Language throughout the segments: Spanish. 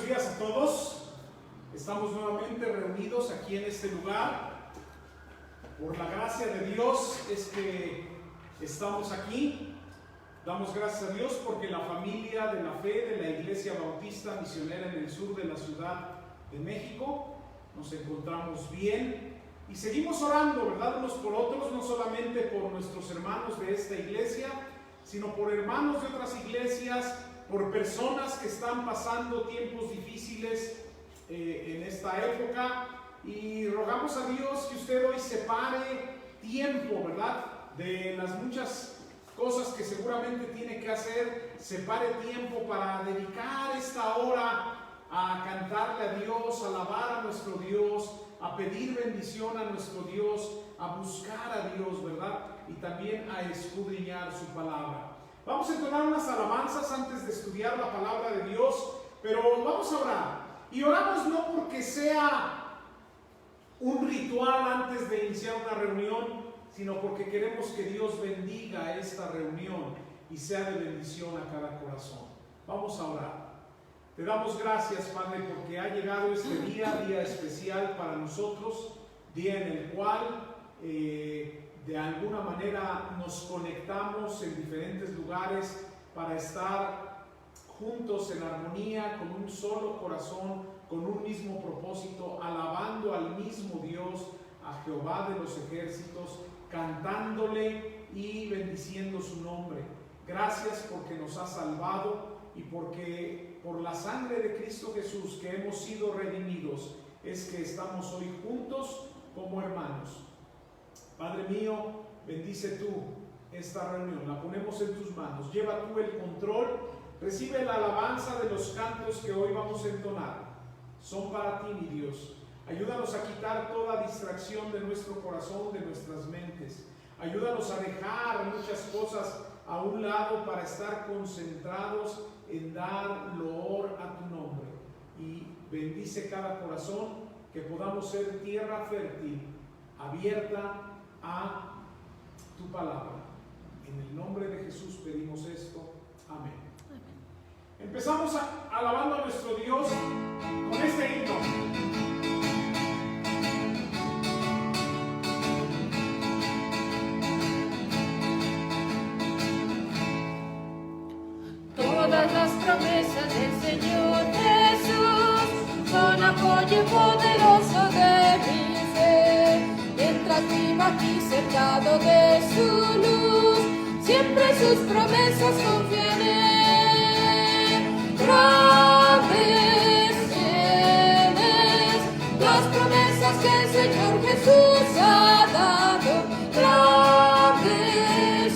días a todos. Estamos nuevamente reunidos aquí en este lugar. Por la gracia de Dios es que estamos aquí. Damos gracias a Dios porque la familia de la fe de la Iglesia Bautista Misionera en el sur de la Ciudad de México nos encontramos bien y seguimos orando, ¿verdad? Unos por otros, no solamente por nuestros hermanos de esta iglesia, sino por hermanos de otras iglesias, por personas que están pasando tiempos difíciles en esta época, y rogamos a Dios que usted hoy separe tiempo, ¿verdad? De las muchas cosas que seguramente tiene que hacer, separe tiempo para dedicar esta hora a cantarle a Dios, a alabar a nuestro Dios, a pedir bendición a nuestro Dios, a buscar a Dios, ¿verdad? Y también a escudriñar su palabra. Vamos a entonar unas alabanzas antes de estudiar la palabra de Dios, pero vamos a orar. Y oramos no porque sea un ritual antes de iniciar una reunión, sino porque queremos que Dios bendiga esta reunión y sea de bendición a cada corazón. Vamos a orar. Te damos gracias, Padre, porque ha llegado este día especial para nosotros, día en el cual de alguna manera nos conectamos en diferentes lugares para estar juntos en armonía, con un solo corazón, con un mismo propósito, alabando al mismo Dios, a Jehová de los ejércitos, cantándole y bendiciendo su nombre. Gracias porque nos ha salvado y porque por la sangre de Cristo Jesús que hemos sido redimidos es que estamos hoy juntos como hermanos. Padre mío, bendice tú esta reunión, la ponemos en tus manos, lleva tú el control, recibe la alabanza de los cantos que hoy vamos a entonar, son para ti, mi Dios. Ayúdanos a quitar toda distracción de nuestro corazón, de nuestras mentes. Ayúdanos a dejar muchas cosas a un lado para estar concentrados en dar loor a tu nombre. Y bendice cada corazón, que podamos ser tierra fértil, abierta a tu palabra. En el nombre de Jesús pedimos esto. Amén. Empezamos alabando a nuestro Dios con este himno. Todas las promesas del Señor Jesús son apoyo poderoso de mi fe. Mientras viva aquí cercado de su luz, siempre sus promesas confiaré. Grandes tienes las promesas que el Señor Jesús ha dado. Grandes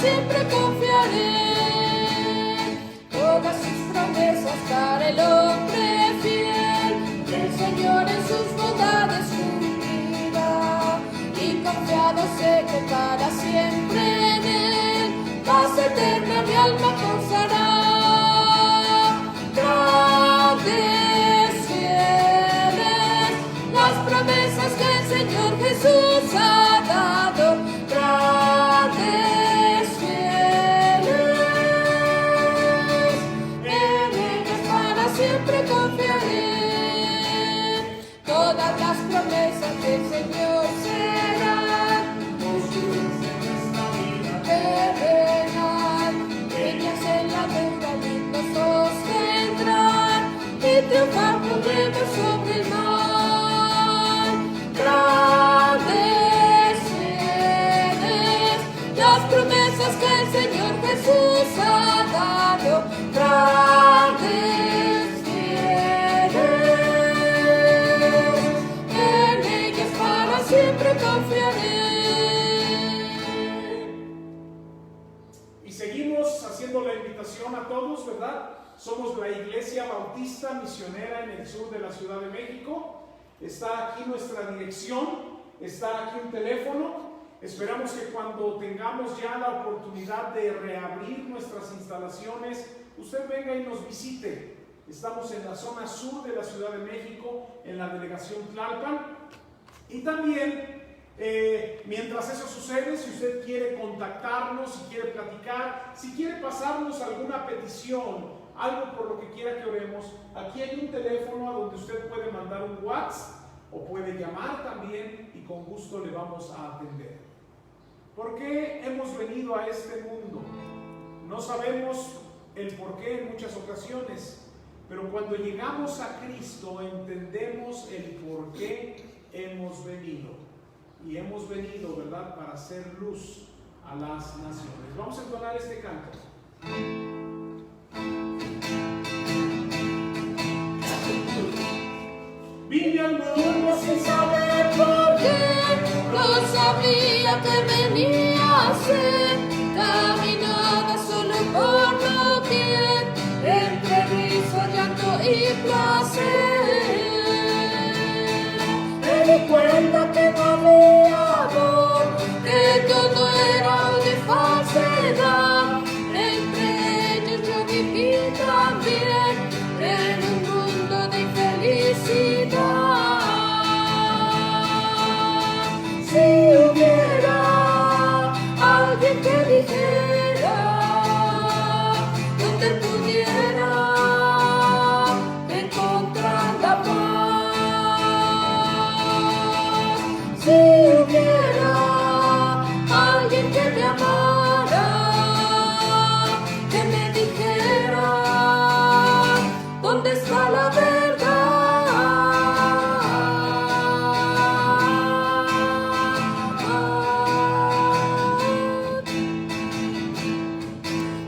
siempre confiaré. Todas sus promesas para el hombre fiel, el Señor en sus bondades cumplirá. Y confiado sé que para siempre en Él, paz eterna mi alma gozará. Grandes fieles las promesas que el Señor Jesús ha dado. Grandes siempre confiaré. Todas las promesas del Señor serán justas en esta vida terrenal. Ellas en la deuda nos sostendrán y triunfar podremos sobre el mal. Grandes eres las promesas que el Señor Jesús ha dado. Grandes siempre confiaré. Y seguimos haciendo la invitación a todos, ¿verdad? Somos la Iglesia Bautista Misionera en el sur de la Ciudad de México. Está aquí nuestra dirección, está aquí un teléfono. Esperamos que cuando tengamos ya la oportunidad de reabrir nuestras instalaciones, usted venga y nos visite. Estamos en la zona sur de la Ciudad de México, en la delegación Tlalpan. Y también Mientras eso sucede, si usted quiere contactarnos, si quiere platicar, si quiere pasarnos alguna petición, algo por lo que quiera que oremos, aquí hay un teléfono a donde usted puede mandar un WhatsApp o puede llamar también y con gusto le vamos a atender. ¿Por qué hemos venido a este mundo? No sabemos el por qué en muchas ocasiones, pero cuando llegamos a Cristo entendemos el por qué hemos venido. Y hemos venido, ¿verdad?, para hacer luz a las naciones. Vamos a entonar este canto. Vine al mundo sin saber por qué, no sabía que venía a ser, caminaba solo por lo que, entre riso, llanto y placer. Me di cuenta que no había amor, que todo era de falsedad. Entre ellos yo viví también en un mundo de infelicidad. Si hubiera alguien que dijera donde pudiera encontrar la paz. Si hubiera alguien que me amara, que me dijera dónde está la verdad.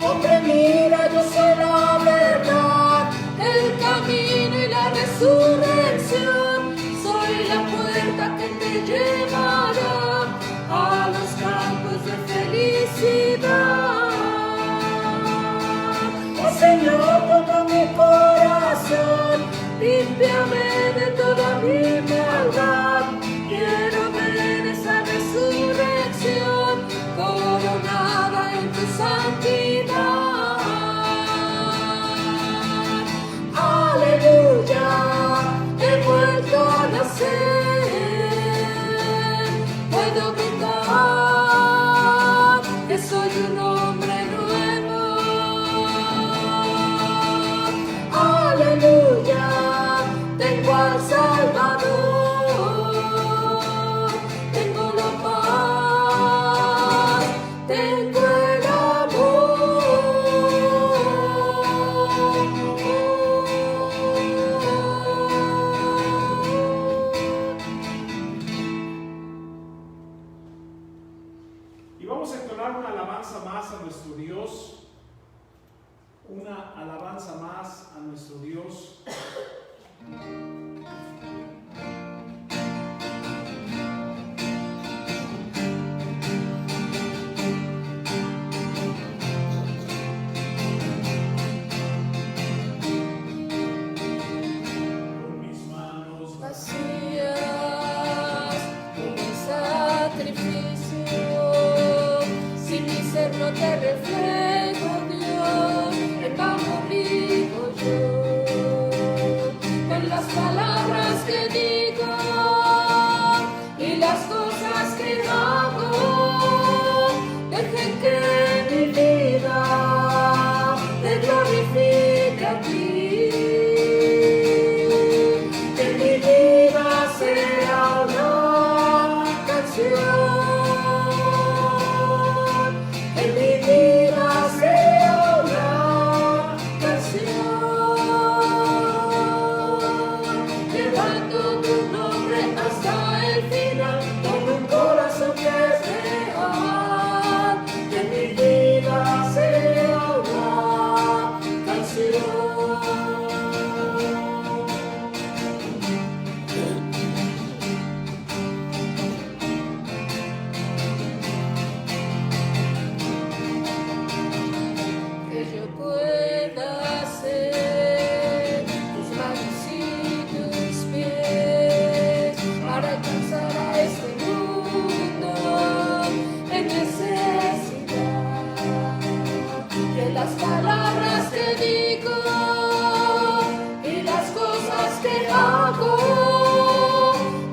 Hombre, mira, yo soy la verdad, el camino y la resurrección. Soy la puerta que te llevará a los campos de felicidad. Oh Señor, toca mi corazón, límpiame de toda mi maldad. Quiero ver esa resurrección coronada en tu santidad. Aleluya, he vuelto a nacer. Puedo gritar que soy un hombre nuevo. Aleluya, tengo al Salvador, tengo la paz, tengo el amor. Y vamos a entonar una alabanza más a nuestro Dios. Una alabanza más a nuestro Dios. Con mis manos Vacías, con mi sacrificio, si mi ser no te reflejo, Dios, en vano vivo yo. Con las palabras que digo y las cosas que hago, dejen que mi vida te glorifique a ti. Que mi vida sea una canción. Que mi vida sea una canción. Llevando tu nombre hasta el final, con un corazón que es real. Que mi vida sea una canción. Que yo pueda ser tus manos y tus pies para alcanzar a este mundo en necesidad. Que las palabras que digo y las cosas que hago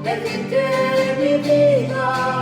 dejen que mi vida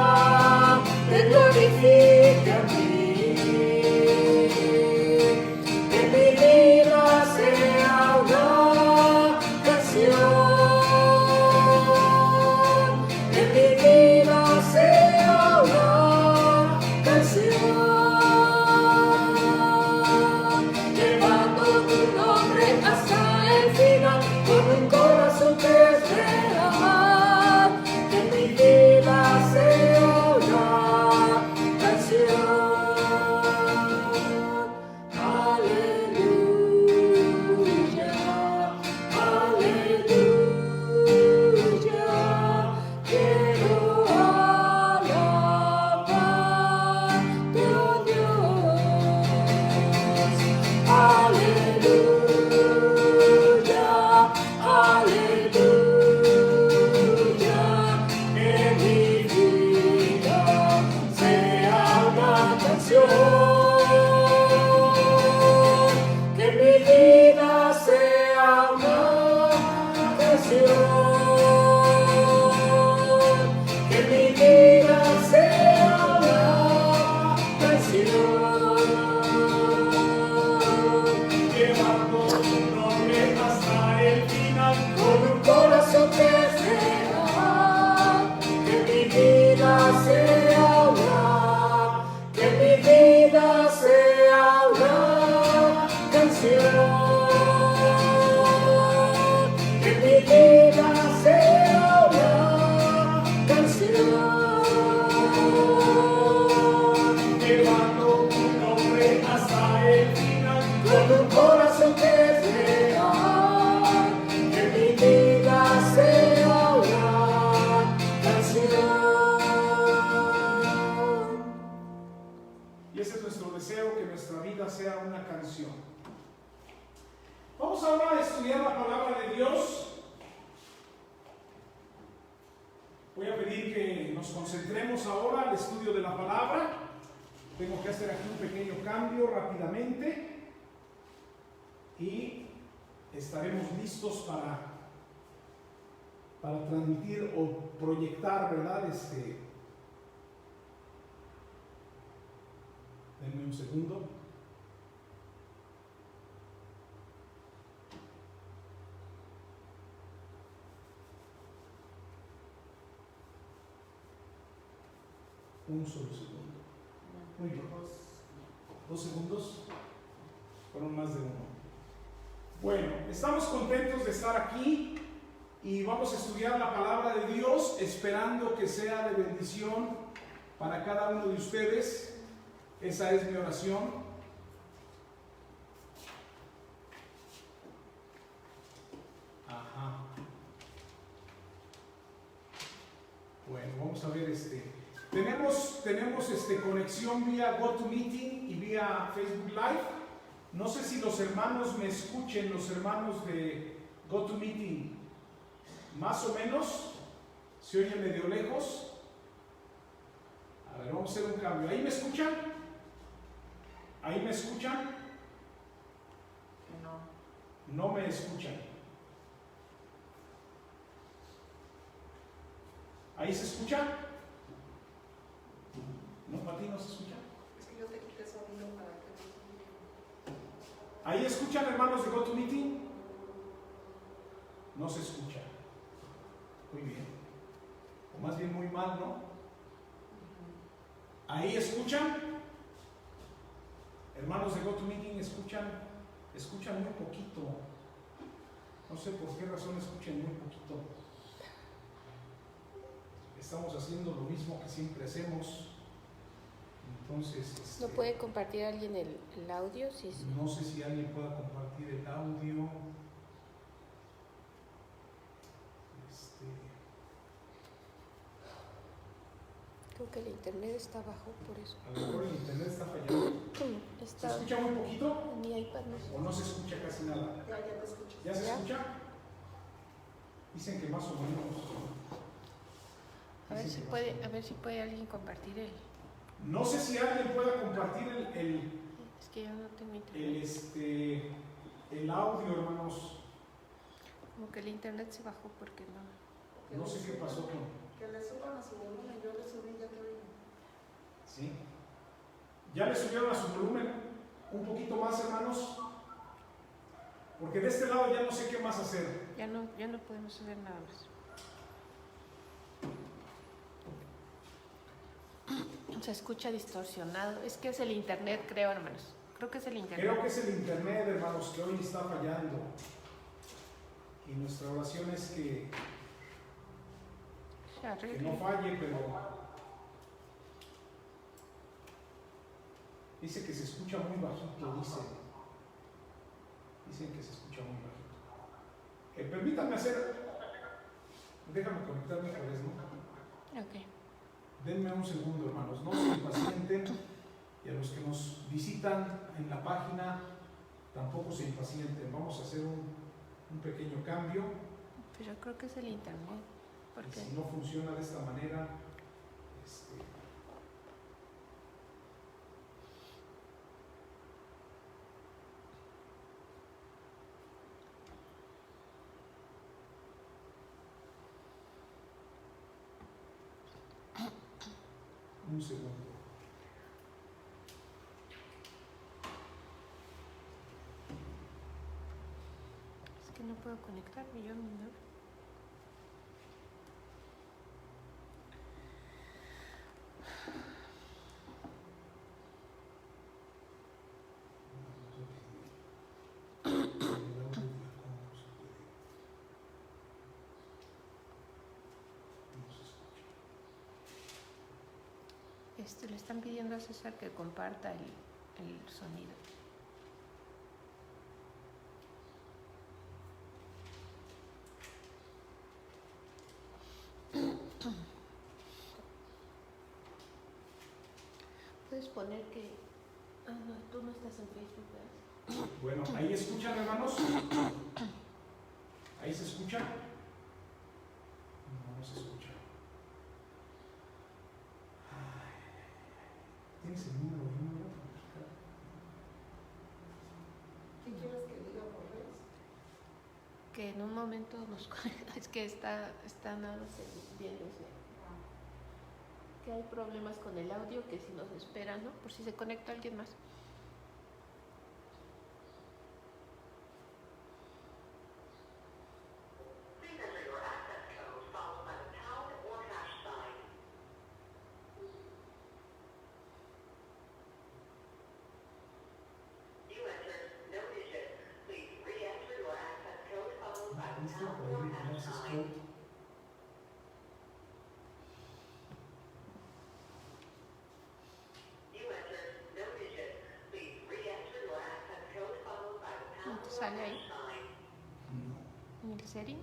para transmitir o proyectar, ¿verdad? Denme un segundo. Un solo segundo. Muy bien. 2 segundos. Fueron más de uno. Bueno, estamos contentos de estar aquí y vamos a estudiar la palabra de Dios, esperando que sea de bendición para cada uno de ustedes. Esa es mi oración. Ajá. Bueno, vamos a ver Tenemos conexión vía GoToMeeting y vía Facebook Live. No sé si los hermanos me escuchen, los hermanos de GoToMeeting. Más o menos, se oye medio lejos. A ver, vamos a hacer un cambio. ¿Ahí me escuchan? ¿Ahí me escuchan? No. No me escuchan. ¿Ahí se escucha? ¿No, para ti no se escucha? Es que yo te quité sonido para que no. ¿Ahí escuchan, hermanos de GoToMeeting? No se escucha. Muy bien. O más bien muy mal, ¿no? ¿Ahí escuchan? Hermanos de GoToMeeting, escuchan muy poquito. No sé por qué razón escuchan muy poquito. Estamos haciendo lo mismo que siempre hacemos. Entonces, ¿No puede compartir alguien el audio? Sí. No sé si alguien pueda compartir el audio. Creo que el internet está bajo, por eso. A lo mejor el internet está fallando. ¿Se escucha muy poquito? En mi iPad no se ¿O no se escucha casi nada? Ya te escucho. ¿Ya se escucha? Dicen que más o menos. A ver si puede alguien compartir el. No sé si alguien pueda compartir Es que yo no tengo internet. el audio, hermanos. Como que el internet se bajó porque no. No sé qué pasó con. Que le suban a su volumen, yo le subí, ya te oigo. ¿Sí? ¿Ya le subieron a su volumen un poquito más, hermanos? Porque de este lado ya no sé qué más hacer. Ya no podemos hacer nada más. Se escucha distorsionado. Es que es el internet, creo, hermanos. Creo que es el internet. Creo que es el internet, hermanos, que hoy está fallando. Y nuestra oración es que no falle, pero dice que se escucha muy bajito, dicen que se escucha muy bajito. Permítanme déjame conectarme por eso, ¿no? Ok. Denme un segundo, hermanos, no se impacienten, y a los que nos visitan en la página tampoco se impacienten. Vamos a hacer un pequeño cambio. Pero creo que es el internet. Y Porque si no funciona de esta manera, un segundo. es que no puedo conectarme yo misma. Le están pidiendo a César que comparta el sonido. Puedes poner que... Ah, no, tú no estás en Facebook, ¿verdad? Bueno, ¿ahí escuchan, hermanos? ¿Ahí se escucha? No se escucha. ¿Tienes el número? ¿Qué quieres que diga por redes? Que en un momento nos... es que está nada más viéndose. Que hay problemas con el audio, que si nos esperan, ¿no? Por si se conecta alguien más. ¿No te sale ahí? ¿En el setting?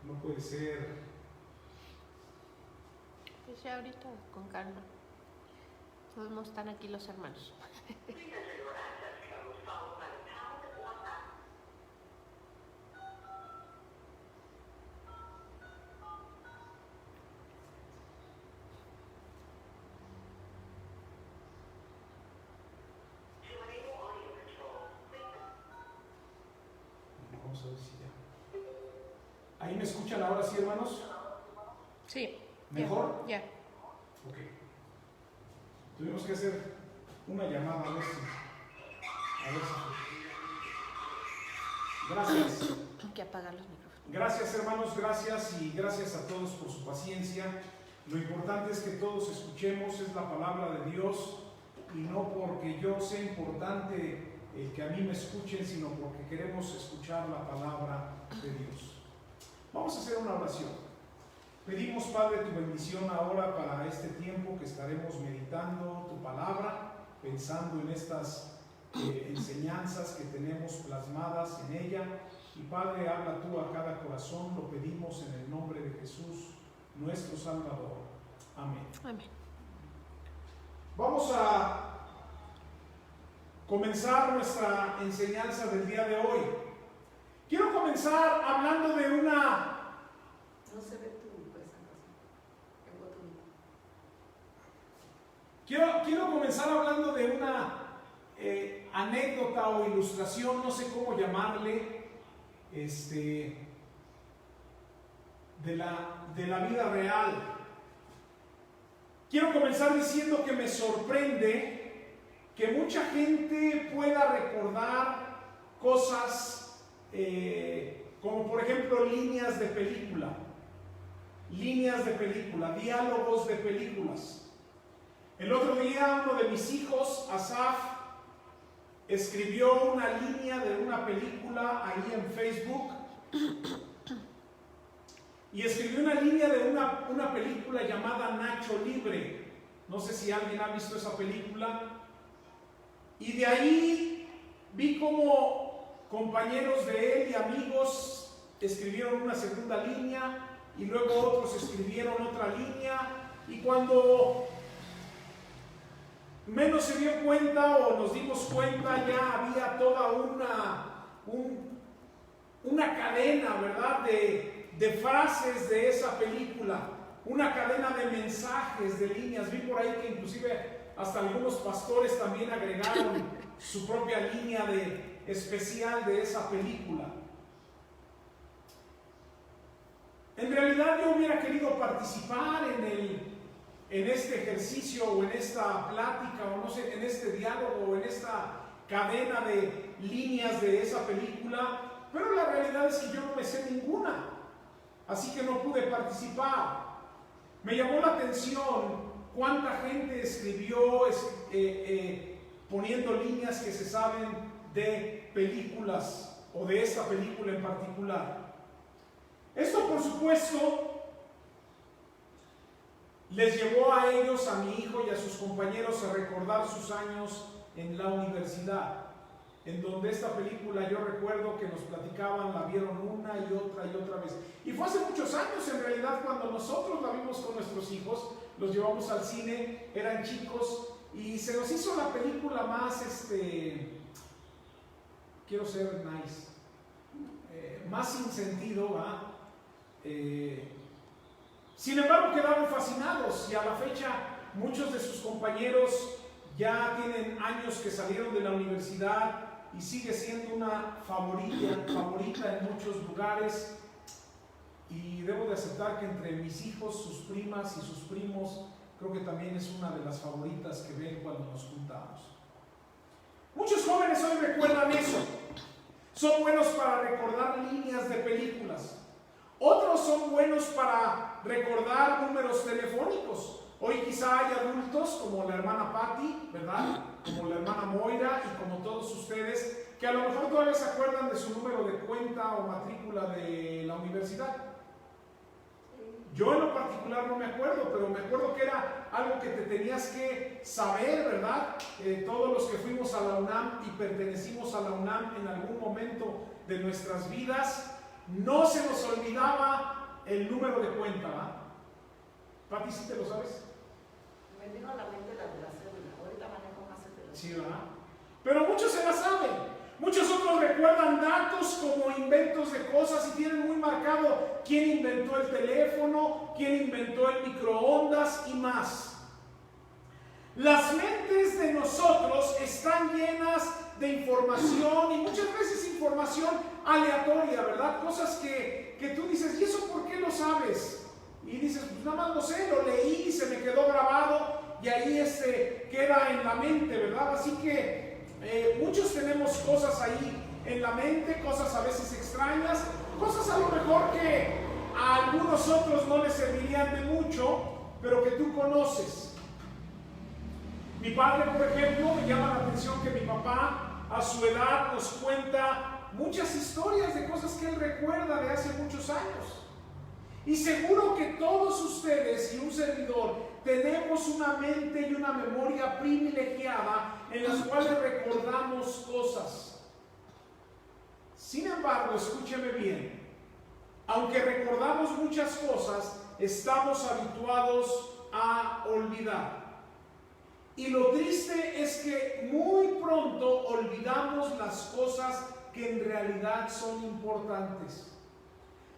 No puede ser. Pues ya ahorita con calma. Todos no están aquí los hermanos. Vamos a ver si ya. ¿Ahí me escuchan ahora sí, hermanos? Sí. ¿Mejor? Ya. Ok. Tuvimos que hacer una llamada a ver si. Gracias. Hay que apagar los micrófonos. Gracias, hermanos, gracias y gracias a todos por su paciencia. Lo importante es que todos escuchemos, es la palabra de Dios, y no porque yo sea importante el que a mí me escuchen, sino porque queremos escuchar la palabra de Dios. Vamos a hacer una oración. Pedimos, Padre, tu bendición ahora para este tiempo que estaremos meditando tu palabra, pensando en estas enseñanzas que tenemos plasmadas en ella. Y Padre, habla tú a cada corazón, lo pedimos en el nombre de Jesús, nuestro Salvador. Amén. Amén. Vamos a comenzar nuestra enseñanza del día de hoy. Quiero comenzar hablando de una... No se ve tu presentación. Quiero comenzar hablando de una anécdota o ilustración, no sé cómo llamarle, de la vida real. Quiero comenzar diciendo que me sorprende que mucha gente pueda recordar cosas como por ejemplo líneas de película, diálogos de películas. El otro día uno de mis hijos, Asaf, escribió una línea de una película ahí en Facebook y escribió una línea de una película llamada Nacho Libre. No sé si alguien ha visto esa película. Y de ahí vi como compañeros de él y amigos escribieron una segunda línea y luego otros escribieron otra línea, y cuando menos se dio cuenta o nos dimos cuenta, ya había toda una cadena, ¿verdad?, de frases de esa película, una cadena de mensajes, de líneas. Vi por ahí que inclusive hasta algunos pastores también agregaron su propia línea especial de esa película. En realidad yo hubiera querido participar en este ejercicio o en esta plática o no sé, en este diálogo o en esta cadena de líneas de esa película, pero la realidad es que yo no me sé ninguna, así que no pude participar. Me llamó la atención cuánta gente escribió poniendo líneas que se saben de películas o de esta película en particular. Esto, por supuesto, les llevó a ellos, a mi hijo y a sus compañeros, a recordar sus años en la universidad, en donde esta película, yo recuerdo que nos platicaban, la vieron una y otra vez. Y fue hace muchos años, en realidad, cuando nosotros la vimos con nuestros hijos, los llevamos al cine, eran chicos, y se nos hizo la película más, quiero ser nice, más sin sentido, ¿va? Sin embargo, quedaron fascinados, y a la fecha muchos de sus compañeros ya tienen años que salieron de la universidad y sigue siendo una favorita en muchos lugares. Y debo de aceptar que entre mis hijos, sus primas y sus primos, creo que también es una de las favoritas que ven cuando nos juntamos. Muchos jóvenes hoy recuerdan eso. Son buenos para recordar líneas de películas. Otros son buenos para recordar números telefónicos. Hoy quizá hay adultos como la hermana Patti, ¿verdad?, como la hermana Moira y como todos ustedes, que a lo mejor todavía se acuerdan de su número de cuenta o matrícula de la universidad. Yo en lo particular no me acuerdo, pero me acuerdo que era algo que te tenías que saber, ¿verdad? Todos los que fuimos a la UNAM y pertenecimos a la UNAM en algún momento de nuestras vidas, no se nos olvidaba el número de cuenta, ¿verdad? Pati, ¿sí te lo sabes? Me vino a la mente la de la cédula, ahorita manejo más el teléfono. Sí, ¿verdad? Pero muchos se la saben. Muchos otros recuerdan datos como inventos de cosas y tienen muy marcado quién inventó el teléfono, quién inventó el microondas y más. Las mentes de nosotros están llenas de información y muchas veces información aleatoria, ¿verdad? Cosas que tú dices, ¿y eso por qué lo sabes? Y dices, pues nada más lo sé, lo leí, se me quedó grabado y ahí queda en la mente, ¿verdad? Así que muchos tenemos cosas ahí en la mente, cosas a veces extrañas, cosas a lo mejor que a algunos otros no les servirían de mucho, pero que tú conoces. Mi padre, por ejemplo, me llama la atención que mi papá a su edad nos cuenta muchas historias de cosas que él recuerda de hace muchos años. Y seguro que todos ustedes y un servidor tenemos una mente y una memoria privilegiada en las cuales recordamos cosas. Sin embargo, escúcheme bien, aunque recordamos muchas cosas, estamos habituados a olvidar. Y lo triste es que muy pronto olvidamos las cosas que en realidad son importantes.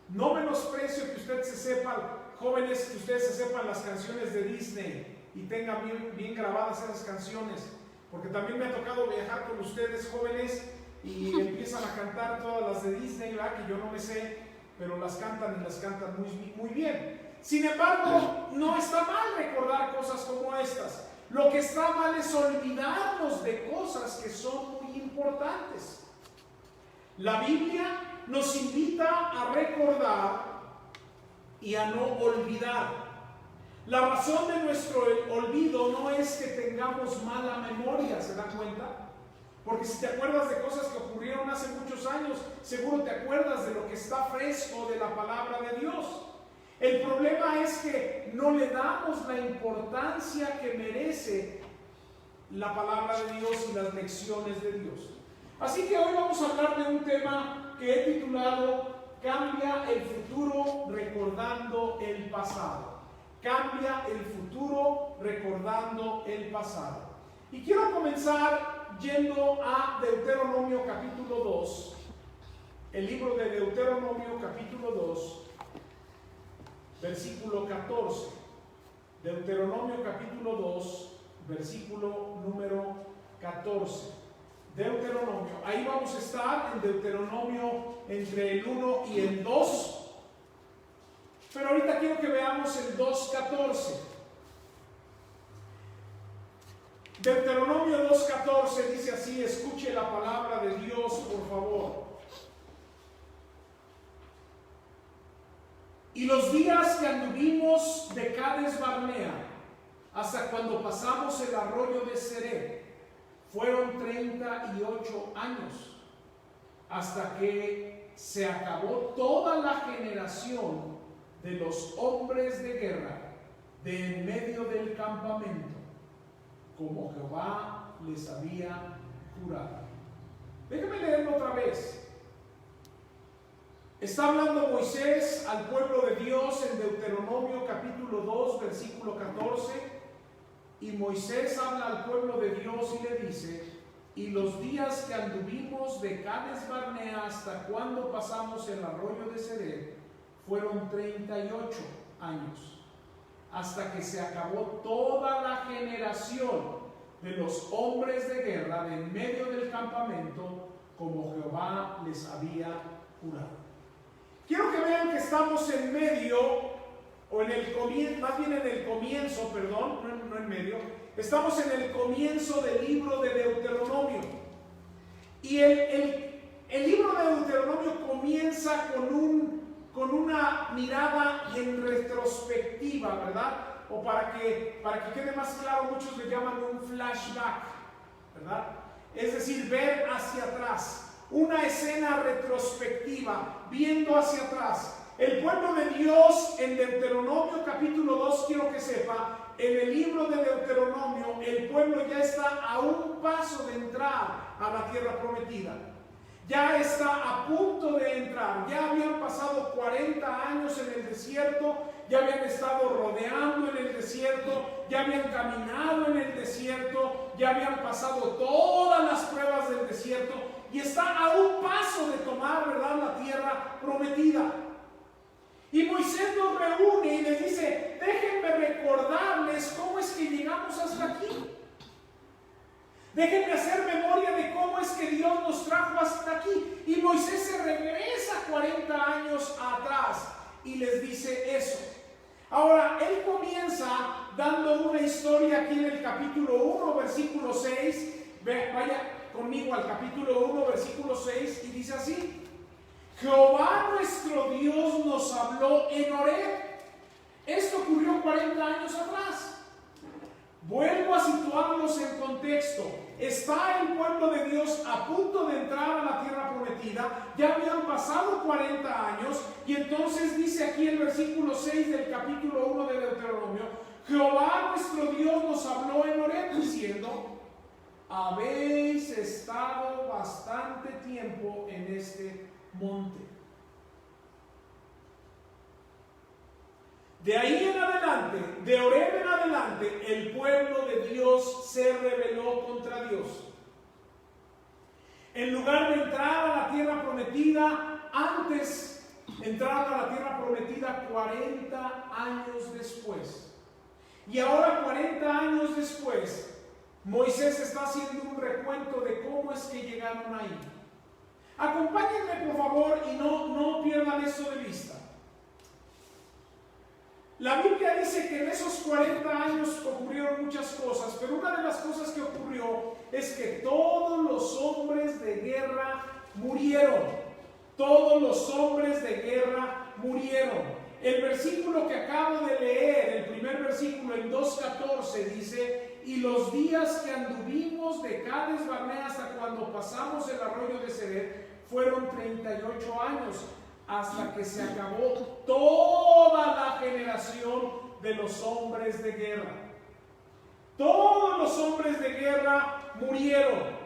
No menosprecio que usted se sepa, jóvenes, que ustedes se sepan las canciones de Disney y tengan bien grabadas esas canciones, porque también me ha tocado viajar con ustedes, jóvenes, y empiezan a cantar todas las de Disney, ¿verdad?, que yo no me sé, pero las cantan y las cantan muy bien. Sin embargo, no está mal recordar cosas como estas. Lo que está mal es olvidarnos de cosas que son muy importantes. La Biblia nos invita a recordar y a no olvidar. La razón de nuestro olvido no es que tengamos mala memoria, ¿se dan cuenta? Porque si te acuerdas de cosas que ocurrieron hace muchos años, seguro te acuerdas de lo que está fresco de la palabra de Dios. El problema es que no le damos la importancia que merece la palabra de Dios y las lecciones de Dios. Así que hoy vamos a hablar de un tema que he titulado cambia el futuro recordando el pasado. Cambia el futuro recordando el pasado. Y quiero comenzar yendo a Deuteronomio capítulo 2. El libro de Deuteronomio capítulo 2, versículo 14. Deuteronomio capítulo 2, versículo número 14. Deuteronomio, ahí vamos a estar en Deuteronomio entre el 1 y el 2. Pero ahorita quiero que veamos el 2:14. Deuteronomio 2:14 dice así, escuche la palabra de Dios, por favor. Y los días que anduvimos de Cades Barnea hasta cuando pasamos el arroyo de Seré fueron 38 años, hasta que se acabó toda la generación de los hombres de guerra de en medio del campamento, como Jehová les había jurado. Déjenme leerlo otra vez. Está hablando Moisés al pueblo de Dios en Deuteronomio capítulo 2, versículo 14. Y Moisés habla al pueblo de Dios y le dice: y los días que anduvimos de Cades Barnea hasta cuando pasamos el arroyo de Seré fueron 38 años, hasta que se acabó toda la generación de los hombres de guerra de en medio del campamento, como Jehová les había jurado. Quiero que vean que estamos en medio, o en el comienzo, más bien en el comienzo, perdón, no en medio, estamos en el comienzo del libro de Deuteronomio. Y el libro de Deuteronomio comienza con una mirada en retrospectiva, ¿verdad? O para que quede más claro, muchos le llaman un flashback, ¿verdad? Es decir, ver hacia atrás. Una escena retrospectiva, viendo hacia atrás. El pueblo de Dios en Deuteronomio capítulo 2, quiero que sepa, en el libro de Deuteronomio, el pueblo ya está a un paso de entrar a la tierra prometida. Ya está a punto de entrar. Ya habían pasado 40 años en el desierto, ya habían estado rodeando en el desierto, ya habían caminado en el desierto, ya habían pasado todas las pruebas del desierto. Y está a un paso de tomar, ¿verdad?, la tierra prometida. Y Moisés nos reúne y les dice: déjenme recordarles cómo es que llegamos hasta aquí. Déjenme hacer memoria de cómo es que Dios nos trajo hasta aquí. Y Moisés se regresa 40 años atrás y les dice eso. Ahora, él comienza dando una historia aquí en el capítulo 1, versículo 6. Vaya conmigo al capítulo 1, versículo 6, y dice así: Jehová nuestro Dios nos habló en Horeb. Esto ocurrió 40 años atrás. Vuelvo a situarlos en contexto. Está el pueblo de Dios a punto de entrar a la tierra prometida. Ya habían pasado 40 años. Y entonces dice aquí el versículo 6 del capítulo 1 de Deuteronomio: Jehová nuestro Dios nos habló en Horeb diciendo: habéis estado bastante tiempo en este monte. De ahí en adelante, de Horeb en adelante, el pueblo de Dios se rebeló contra Dios. En lugar de entrar a la tierra prometida, antes entraron a la tierra prometida 40 años después. Y ahora, 40 años después, Moisés está haciendo un recuento de cómo es que llegaron ahí. Acompáñenme, por favor, y no pierdan eso de vista. La Biblia dice que en esos 40 años ocurrieron muchas cosas, pero una de las cosas que ocurrió es que todos los hombres de guerra murieron. Todos los hombres de guerra murieron. El versículo que acabo de leer, el primer versículo en 2:14, dice: y los días que anduvimos de Cades Barnea hasta cuando pasamos el arroyo de Seré fueron 38 años, hasta que se acabó toda la generación de los hombres de guerra. Todos los hombres de guerra murieron.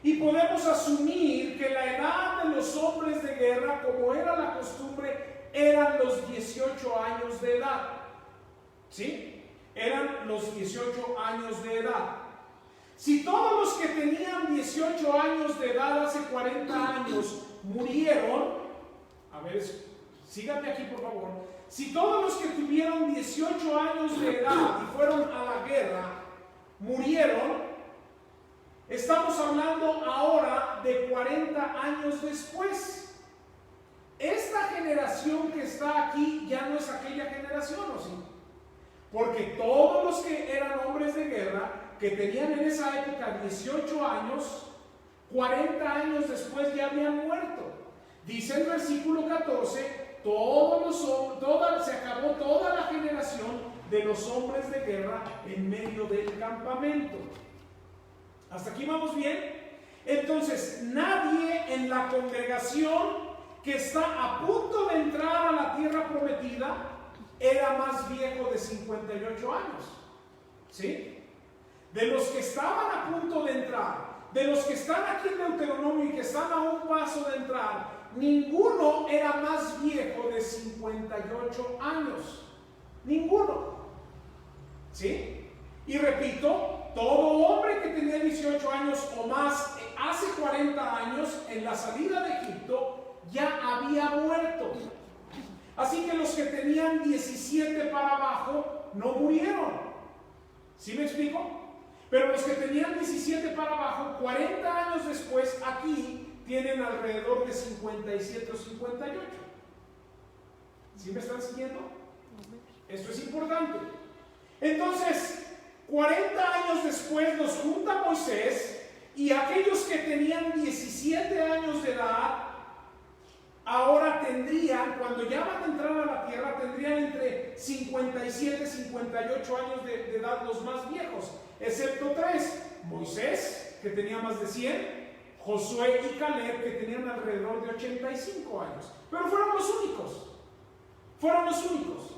Y podemos asumir que la edad de los hombres de guerra, como era la costumbre, eran los 18 años de edad. ¿Sí? Eran los 18 años de edad. Si todos los que tenían 18 años de edad hace 40 años murieron, a ver, síganme aquí por favor. Si todos los que tuvieron 18 años de edad y fueron a la guerra murieron, estamos hablando ahora de 40 años después. Esta generación que está aquí ya no es aquella generación, ¿o sí? Porque todos los que eran hombres de guerra, que tenían en esa época 18 años, 40 años después ya habían muerto. Dice el versículo 14, se acabó toda la generación de los hombres de guerra en medio del campamento. ¿Hasta aquí vamos bien? Entonces, nadie en la congregación que está a punto de entrar a la tierra prometida era más viejo de 58 años. ¿Sí? De los que estaban a punto de entrar, de los que están aquí en Deuteronomio y que están a un paso de entrar, ninguno era más viejo de 58 años. Ninguno. ¿Sí? Y repito, todo hombre que tenía 18 años o más hace 40 años en la salida de Egipto ya había muerto. Así que los que tenían 17 para abajo no murieron. ¿Sí me explico? Pero los que tenían 17 para abajo, 40 años después, aquí tienen alrededor de 57 o 58. ¿Sí me están siguiendo? Esto es importante. Entonces, 40 años después nos junta Moisés y aquellos que tenían 17 años de edad, ahora tendrían, cuando ya van a entrar a la tierra, tendrían entre 57 y 58 años de edad los más viejos, excepto 3, Moisés, que tenía más de 100, Josué y Caleb, que tenían alrededor de 85 años. Pero fueron los únicos. Fueron los únicos.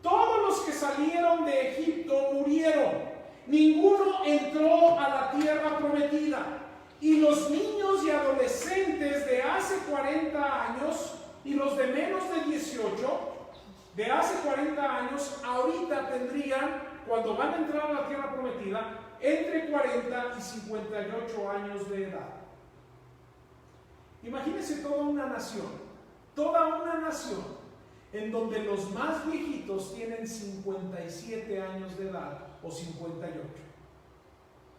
Todos los que salieron de Egipto murieron. Ninguno entró a la tierra prometida. Y los niños y adolescentes de hace 40 años y los de menos de 18, de hace 40 años, ahorita tendrían, cuando van a entrar a la tierra prometida, entre 40 y 58 años de edad. Imagínense toda una nación en donde los más viejitos tienen 57 años de edad o 58.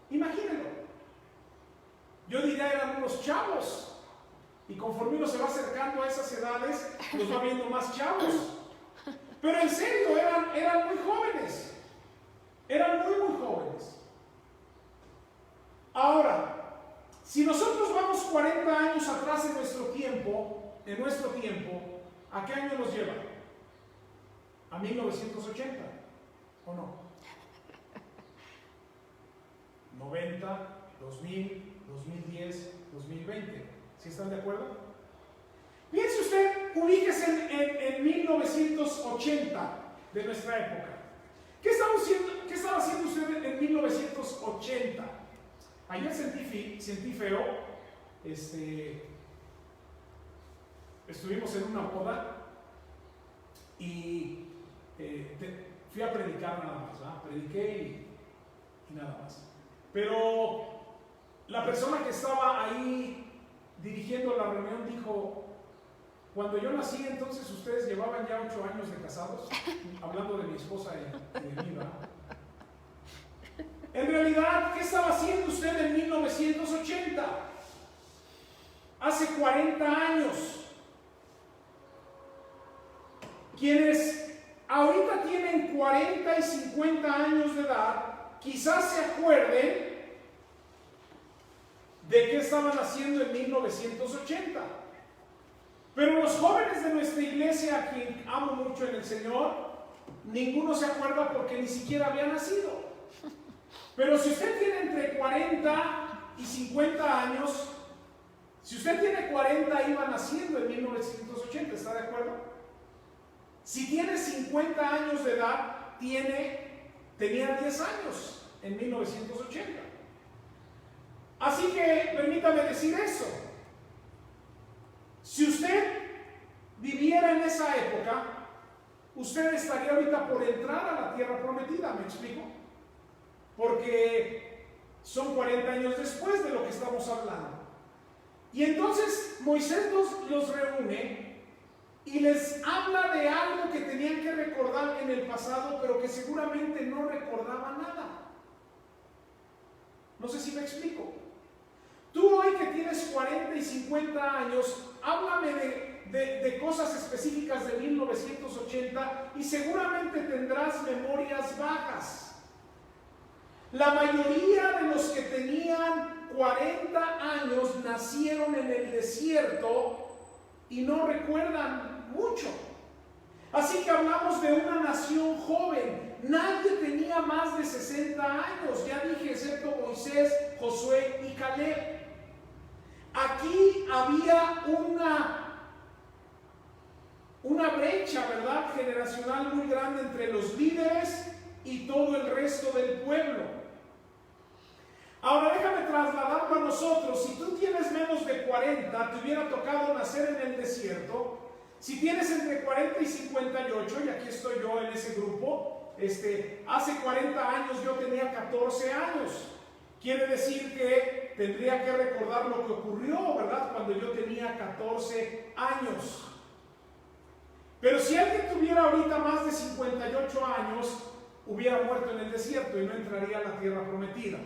Imagínenlo. Yo diría eran unos chavos, y conforme uno se va acercando a esas edades, los va viendo más chavos. Pero en serio, eran muy jóvenes. Eran muy jóvenes. Ahora, si nosotros vamos 40 años atrás en nuestro tiempo, ¿a qué año nos lleva? ¿A 1980? ¿O no? 90, 2000, 2010, 2020. ¿Sí están de acuerdo? Piense usted, ubíquese en 1980 de nuestra época. ¿Qué estaba haciendo usted en 1980? Ayer sentí feo. Estuvimos en una boda y fui a predicar nada más, ¿verdad? Prediqué y nada más. Pero la persona que estaba ahí dirigiendo la reunión dijo: cuando yo nací, entonces ustedes llevaban ya 8 años de casados, hablando de mi esposa y de mí, ¿verdad? En realidad, ¿qué estaba haciendo usted en 1980? Hace 40 años. Quienes ahorita tienen 40 y 50 años de edad, quizás se acuerden de qué estaban haciendo en 1980. Pero los jóvenes de nuestra iglesia, a quien amo mucho en el Señor, ninguno se acuerda porque ni siquiera había nacido. Pero si usted tiene entre 40 y 50 años, si usted tiene 40, iba naciendo en 1980, ¿está de acuerdo? Si tiene 50 años de edad, tenía 10 años en 1980. Así que permítame decir eso. Si usted viviera en esa época, usted estaría ahorita por entrar a la tierra prometida, ¿me explico? Porque son 40 años después de lo que estamos hablando. Y entonces Moisés los reúne y les habla de algo que tenían que recordar en el pasado, pero que seguramente no recordaban nada. No sé si me explico. Tú hoy que tienes 40 y 50 años, háblame de cosas específicas de 1980 y seguramente tendrás memorias vagas. La mayoría de los que tenían 40 años nacieron en el desierto y no recuerdan mucho. Así que hablamos de una nación joven. Nadie tenía más de 60 años, ya dije, excepto Moisés, Josué y Caleb. Aquí había una brecha, ¿verdad?, generacional muy grande entre los líderes y todo el resto del pueblo. Ahora déjame trasladarlo a nosotros. Si tú tienes menos de 40, te hubiera tocado nacer en el desierto. Si tienes entre 40 y 58, y aquí estoy yo en ese grupo, hace 40 años yo tenía 14 años. Quiere decir que tendría que recordar lo que ocurrió, ¿verdad?, cuando yo tenía 14 años. Pero si alguien tuviera ahorita más de 58 años, hubiera muerto en el desierto y no entraría a la tierra prometida.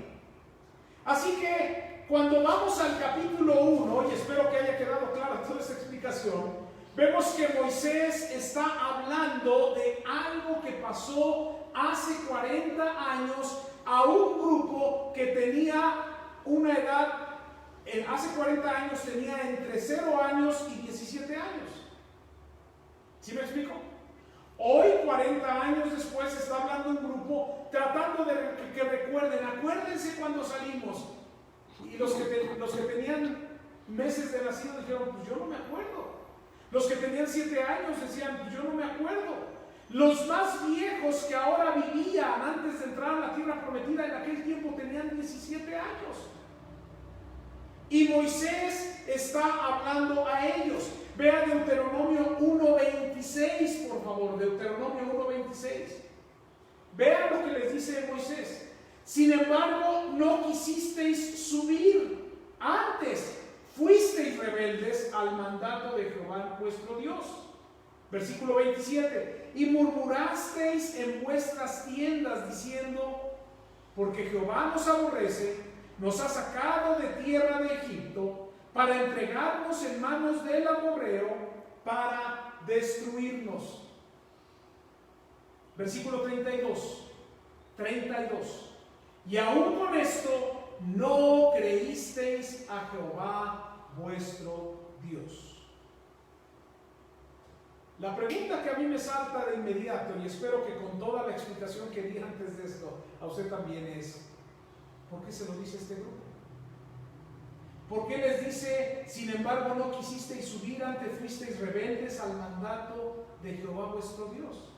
Así que cuando vamos al capítulo 1, y espero que haya quedado clara toda esta explicación, vemos que Moisés está hablando de algo que pasó hace 40 años a un grupo que tenía una edad, hace 40 años tenía entre 0 años y 17 años. ¿Sí me explico? Hoy, 40 años después, está hablando un grupo tratando de que recuerden, acuérdense cuando salimos. Y los que tenían meses de nacido dijeron, pues yo no me acuerdo. Los que tenían 7 años decían, pues yo no me acuerdo. Los más viejos que ahora vivían antes de entrar a la tierra prometida en aquel tiempo tenían 17 años. Y Moisés está hablando a ellos. Vea Deuteronomio 1:26, por favor, Deuteronomio 1:26. Vean lo que les dice Moisés. Sin embargo, no quisisteis subir. Antes fuisteis rebeldes al mandato de Jehová vuestro Dios. Versículo 27. Y murmurasteis en vuestras tiendas diciendo, porque Jehová nos aborrece, nos ha sacado de tierra de Egipto para entregarnos en manos del amorreo para destruirnos. Versículo 32. Y aún con esto no creísteis a Jehová vuestro Dios. La pregunta que a mí me salta de inmediato, y espero que con toda la explicación que di antes de esto, a usted también es, ¿por qué se lo dice este grupo? ¿Por qué les dice, sin embargo no quisisteis subir, antes fuisteis rebeldes al mandato de Jehová vuestro Dios?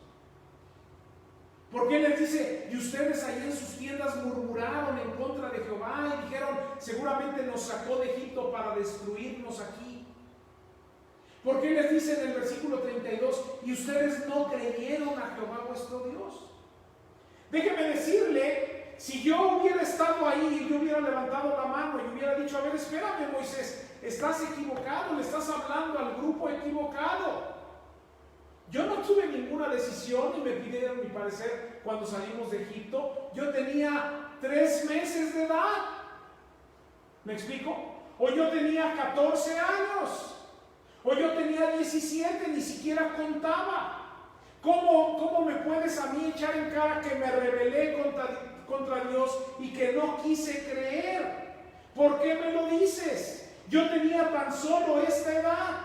¿Por qué les dice, y ustedes ahí en sus tiendas murmuraron en contra de Jehová y dijeron, seguramente nos sacó de Egipto para destruirnos aquí? ¿Por qué les dice en el versículo 32, y ustedes no creyeron a Jehová vuestro Dios? Déjeme decirle, si yo hubiera estado ahí y yo hubiera levantado la mano y hubiera dicho, a ver, espérame Moisés, estás equivocado, le estás hablando al grupo equivocado. Yo no tuve ninguna decisión y me pidieron mi parecer cuando salimos de Egipto. Yo tenía 3 meses de edad. ¿Me explico? O yo tenía 14 años. O yo tenía 17, ni siquiera contaba. ¿Cómo me puedes a mí echar en cara que me rebelé contra Dios y que no quise creer? ¿Por qué me lo dices? Yo tenía tan solo esta edad.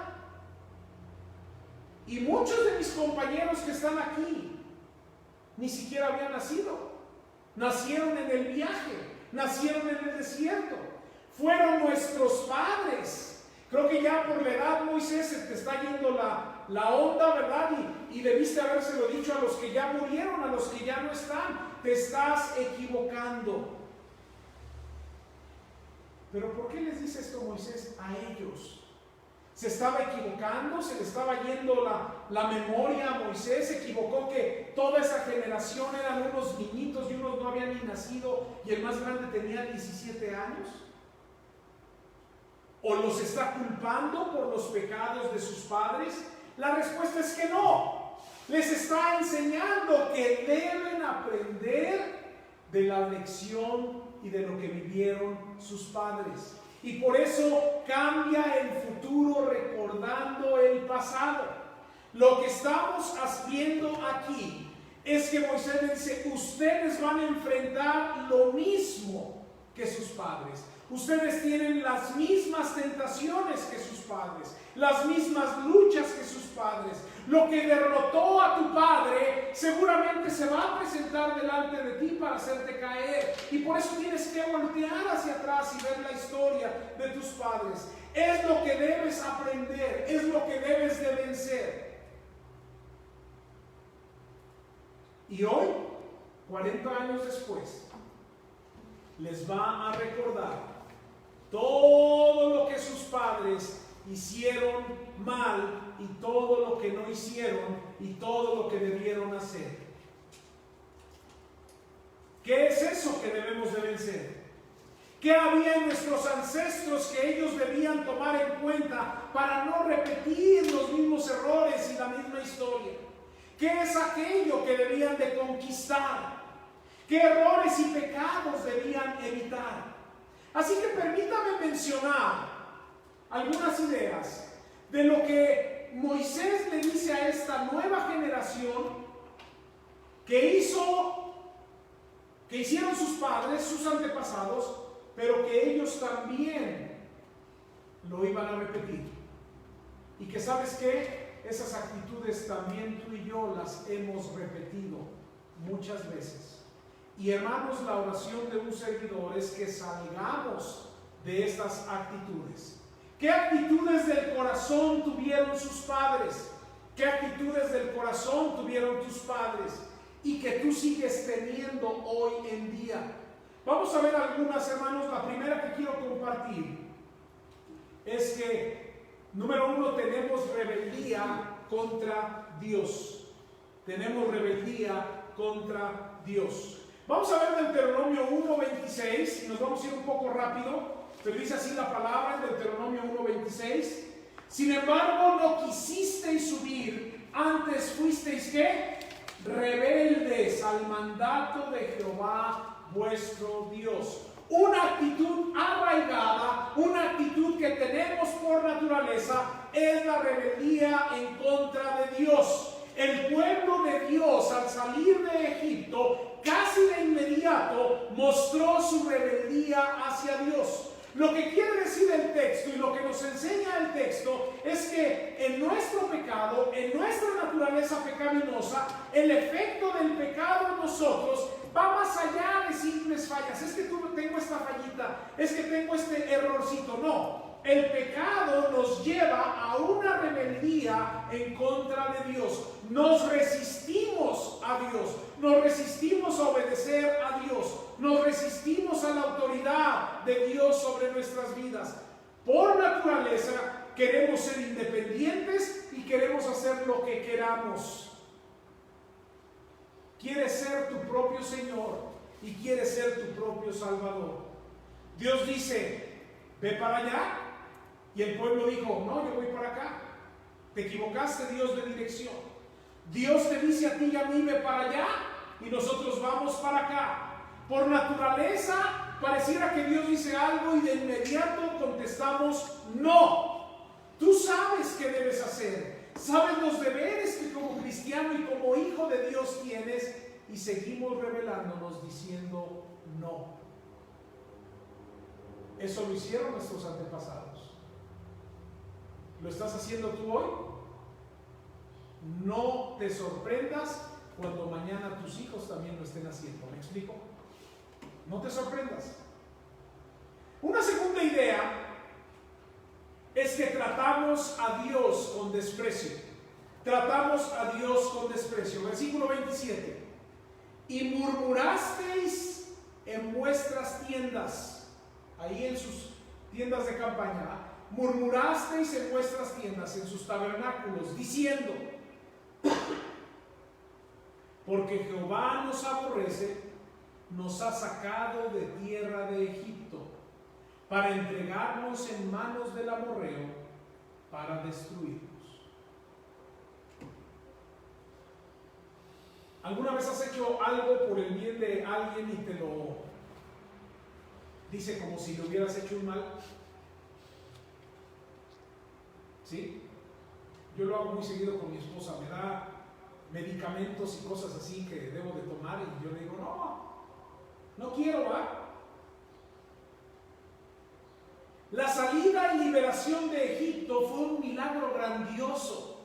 Y muchos de mis compañeros que están aquí ni siquiera habían nacido. Nacieron en el viaje, nacieron en el desierto. Fueron nuestros padres. Creo que ya por la edad, Moisés, se te está yendo la onda, ¿verdad? Y debiste habérselo dicho a los que ya murieron, a los que ya no están. Te estás equivocando. Pero ¿por qué les dice esto Moisés a ellos? Se estaba equivocando, se le estaba yendo la memoria a Moisés, se equivocó que toda esa generación eran unos niñitos y unos no habían ni nacido y el más grande tenía 17 años. ¿O los está culpando por los pecados de sus padres? La respuesta es que no. Les está enseñando que deben aprender de la lección y de lo que vivieron sus padres. Y por eso cambia el futuro recordando el pasado. Lo que estamos viendo aquí es que Moisés le dice, ustedes van a enfrentar lo mismo que sus padres. Ustedes tienen las mismas tentaciones que sus padres, las mismas luchas que sus padres. Lo que derrotó a tu padre seguramente se va a presentar delante de ti para hacerte caer. Y por eso tienes que voltear hacia atrás y ver la historia de tus padres. Es lo que debes aprender, es lo que debes de vencer. Y hoy, 40 años después, les va a recordar todo lo que sus padres hicieron mal y todo lo que no hicieron y todo lo que debieron hacer. ¿Qué es eso que debemos de vencer? ¿Qué había en nuestros ancestros que ellos debían tomar en cuenta para no repetir los mismos errores y la misma historia? ¿Qué es aquello que debían de conquistar? ¿Qué errores y pecados debían evitar? Así que permítame mencionar algunas ideas de lo que Moisés le dice a esta nueva generación que hicieron sus padres, sus antepasados, pero que ellos también lo iban a repetir. Y que ¿sabes qué? Esas actitudes también tú y yo las hemos repetido muchas veces. Y hermanos, la oración de un servidor es que salgamos de estas actitudes. ¿Qué actitudes del corazón tuvieron sus padres? ¿Qué actitudes del corazón tuvieron tus padres? Y que tú sigues teniendo hoy en día. Vamos a ver algunas, hermanos. La primera que quiero compartir es que, número uno, tenemos rebeldía contra Dios. Tenemos rebeldía contra Dios. Vamos a ver Deuteronomio 1:26 y nos vamos a ir un poco rápido, pero dice así la palabra en Deuteronomio 1:26. Sin embargo, no quisisteis subir, antes fuisteis ¿qué? Rebeldes al mandato de Jehová vuestro Dios. Una actitud arraigada, una actitud que tenemos por naturaleza, es la rebeldía en contra de Dios. El pueblo de Dios, al salir de Egipto, casi de inmediato mostró su rebeldía hacia Dios. Lo que quiere decir el texto y lo que nos enseña el texto es que en nuestro pecado, en nuestra naturaleza pecaminosa, el efecto del pecado en nosotros va más allá de simples fallas. Es que tengo esta fallita, es que tengo este errorcito. No. El pecado nos lleva a una rebeldía en contra de Dios. Nos resistimos a Dios, nos resistimos a obedecer a Dios, nos resistimos a la autoridad de Dios sobre nuestras vidas. Por naturaleza queremos ser independientes y queremos hacer lo que queramos. Quieres ser tu propio Señor y quieres ser tu propio Salvador. Dios dice, ve para allá. Y el pueblo dijo, no, yo voy para acá. Te equivocaste, Dios, de dirección. Dios te dice a ti y a mí, ve para allá, y nosotros vamos para acá. Por naturaleza, pareciera que Dios dice algo y de inmediato contestamos, no. Tú sabes qué debes hacer. Sabes los deberes que como cristiano y como hijo de Dios tienes, y seguimos rebelándonos diciendo no. Eso lo hicieron nuestros antepasados. ¿Lo estás haciendo tú hoy? No te sorprendas cuando mañana tus hijos también lo estén haciendo. ¿Me explico? No te sorprendas. Una segunda idea es que tratamos a Dios con desprecio. Tratamos a Dios con desprecio. Versículo 27. Y murmurasteis en vuestras tiendas. Ahí tiendas de campaña, murmurasteis en vuestras tiendas, en sus tabernáculos, diciendo, porque Jehová nos aborrece, nos ha sacado de tierra de Egipto, para entregarnos en manos del amorreo, para destruirnos. ¿Alguna vez has hecho algo por el bien de alguien y te lo dice como si le hubieras hecho un mal? ¿Sí? Yo lo hago muy seguido con mi esposa. Me da medicamentos y cosas así que debo de tomar y yo le digo, no quiero, ¿va? La salida y liberación de Egipto fue un milagro grandioso,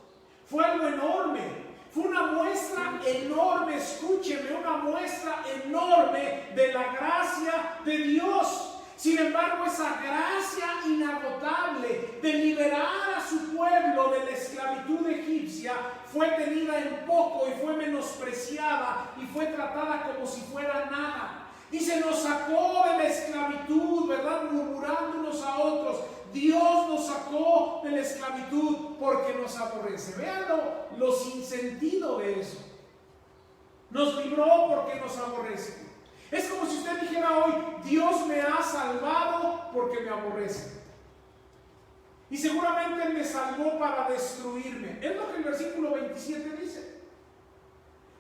fue algo enorme. Fue una muestra enorme, escúcheme, una muestra enorme de la gracia de Dios. Sin embargo, esa gracia inagotable de liberar a su pueblo de la esclavitud egipcia fue tenida en poco y fue menospreciada y fue tratada como si fuera nada. Dice, nos sacó de la esclavitud, ¿verdad? Murmurando unos a otros. Dios nos sacó de la esclavitud porque nos aborrece. Vean lo sin sentido de eso. Nos libró porque nos aborrece. Es como si usted dijera hoy, Dios me ha salvado porque me aborrece. Y seguramente Él me salvó para destruirme. Es lo que el versículo 27 dice.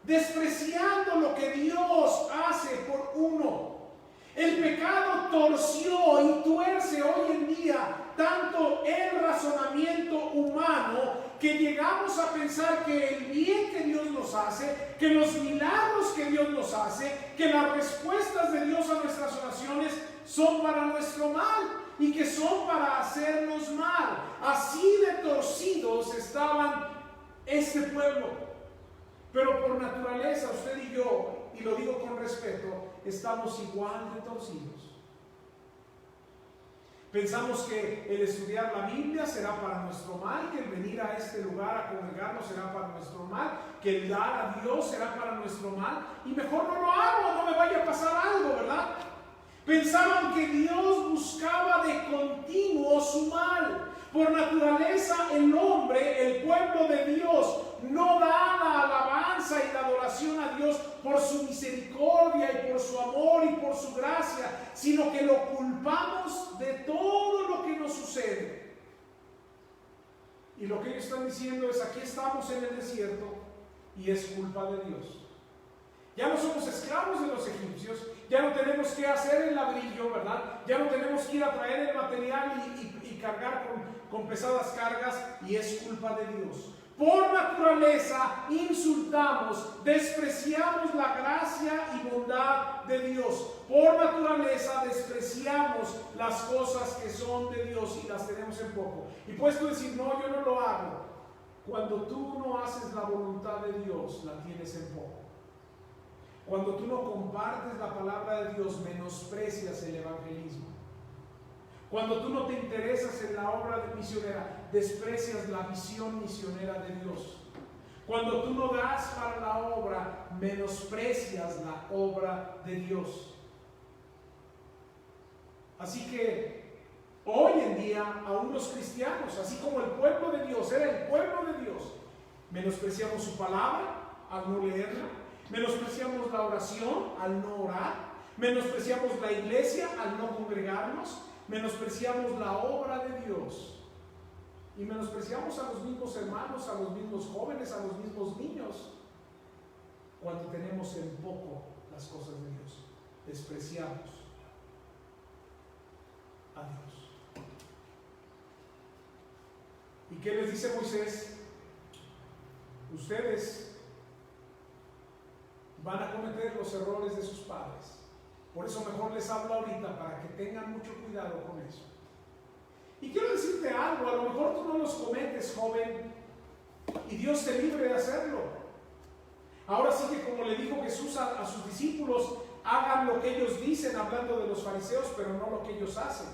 Despreciando lo que Dios hace por uno. El pecado torció y tuerce hoy en día tanto el razonamiento humano que llegamos a pensar que el bien que Dios nos hace, que los milagros que Dios nos hace, que las respuestas de Dios a nuestras oraciones son para nuestro mal y que son para hacernos mal. Así de torcidos estaban este pueblo. Pero por naturaleza, usted y yo, y lo digo con respeto, estamos igual de torcidos. Pensamos que el estudiar la Biblia será para nuestro mal, que el venir a este lugar a congregarnos será para nuestro mal, que el dar a Dios será para nuestro mal, y mejor no lo hago, no me vaya a pasar algo, ¿verdad? Pensaban que Dios buscaba de continuo su mal. Por naturaleza el hombre, el pueblo de Dios, no da la alabanza y la adoración a Dios por su misericordia y por su amor y por su gracia, sino que lo culpamos de todo lo que nos sucede. Y lo que ellos están diciendo es, aquí estamos en el desierto y es culpa de Dios. Ya no somos esclavos de los egipcios, ya no tenemos que hacer el ladrillo, ¿verdad? Ya no tenemos que ir a traer el material y cargar con pesadas cargas, y es culpa de Dios. Por naturaleza insultamos, despreciamos la gracia y bondad de Dios. Por naturaleza despreciamos las cosas que son de Dios y las tenemos en poco. Y puedes tú decir, no, yo no lo hago. Cuando tú no haces la voluntad de Dios, la tienes en poco. Cuando tú no compartes la palabra de Dios, menosprecias el evangelismo. Cuando tú no te interesas en la obra misionera, desprecias la visión misionera de Dios. Cuando tú no das para la obra, menosprecias la obra de Dios. Así que hoy en día, aún los cristianos, así como el pueblo de Dios era el pueblo de Dios, menospreciamos su palabra al no leerla, menospreciamos la oración al no orar, menospreciamos la iglesia al no congregarnos, menospreciamos la obra de Dios y menospreciamos a los mismos hermanos, a los mismos jóvenes, a los mismos niños, cuando tenemos en poco las cosas de Dios. Despreciamos a Dios. ¿Y qué les dice Moisés? Ustedes van a cometer los errores de sus padres. Por eso mejor les hablo ahorita, para que tengan mucho cuidado con eso. Y quiero decirte algo, a lo mejor tú no los cometes, joven, y Dios te libre de hacerlo. Ahora sí que, como le dijo Jesús a sus discípulos, hagan lo que ellos dicen, hablando de los fariseos, pero no lo que ellos hacen.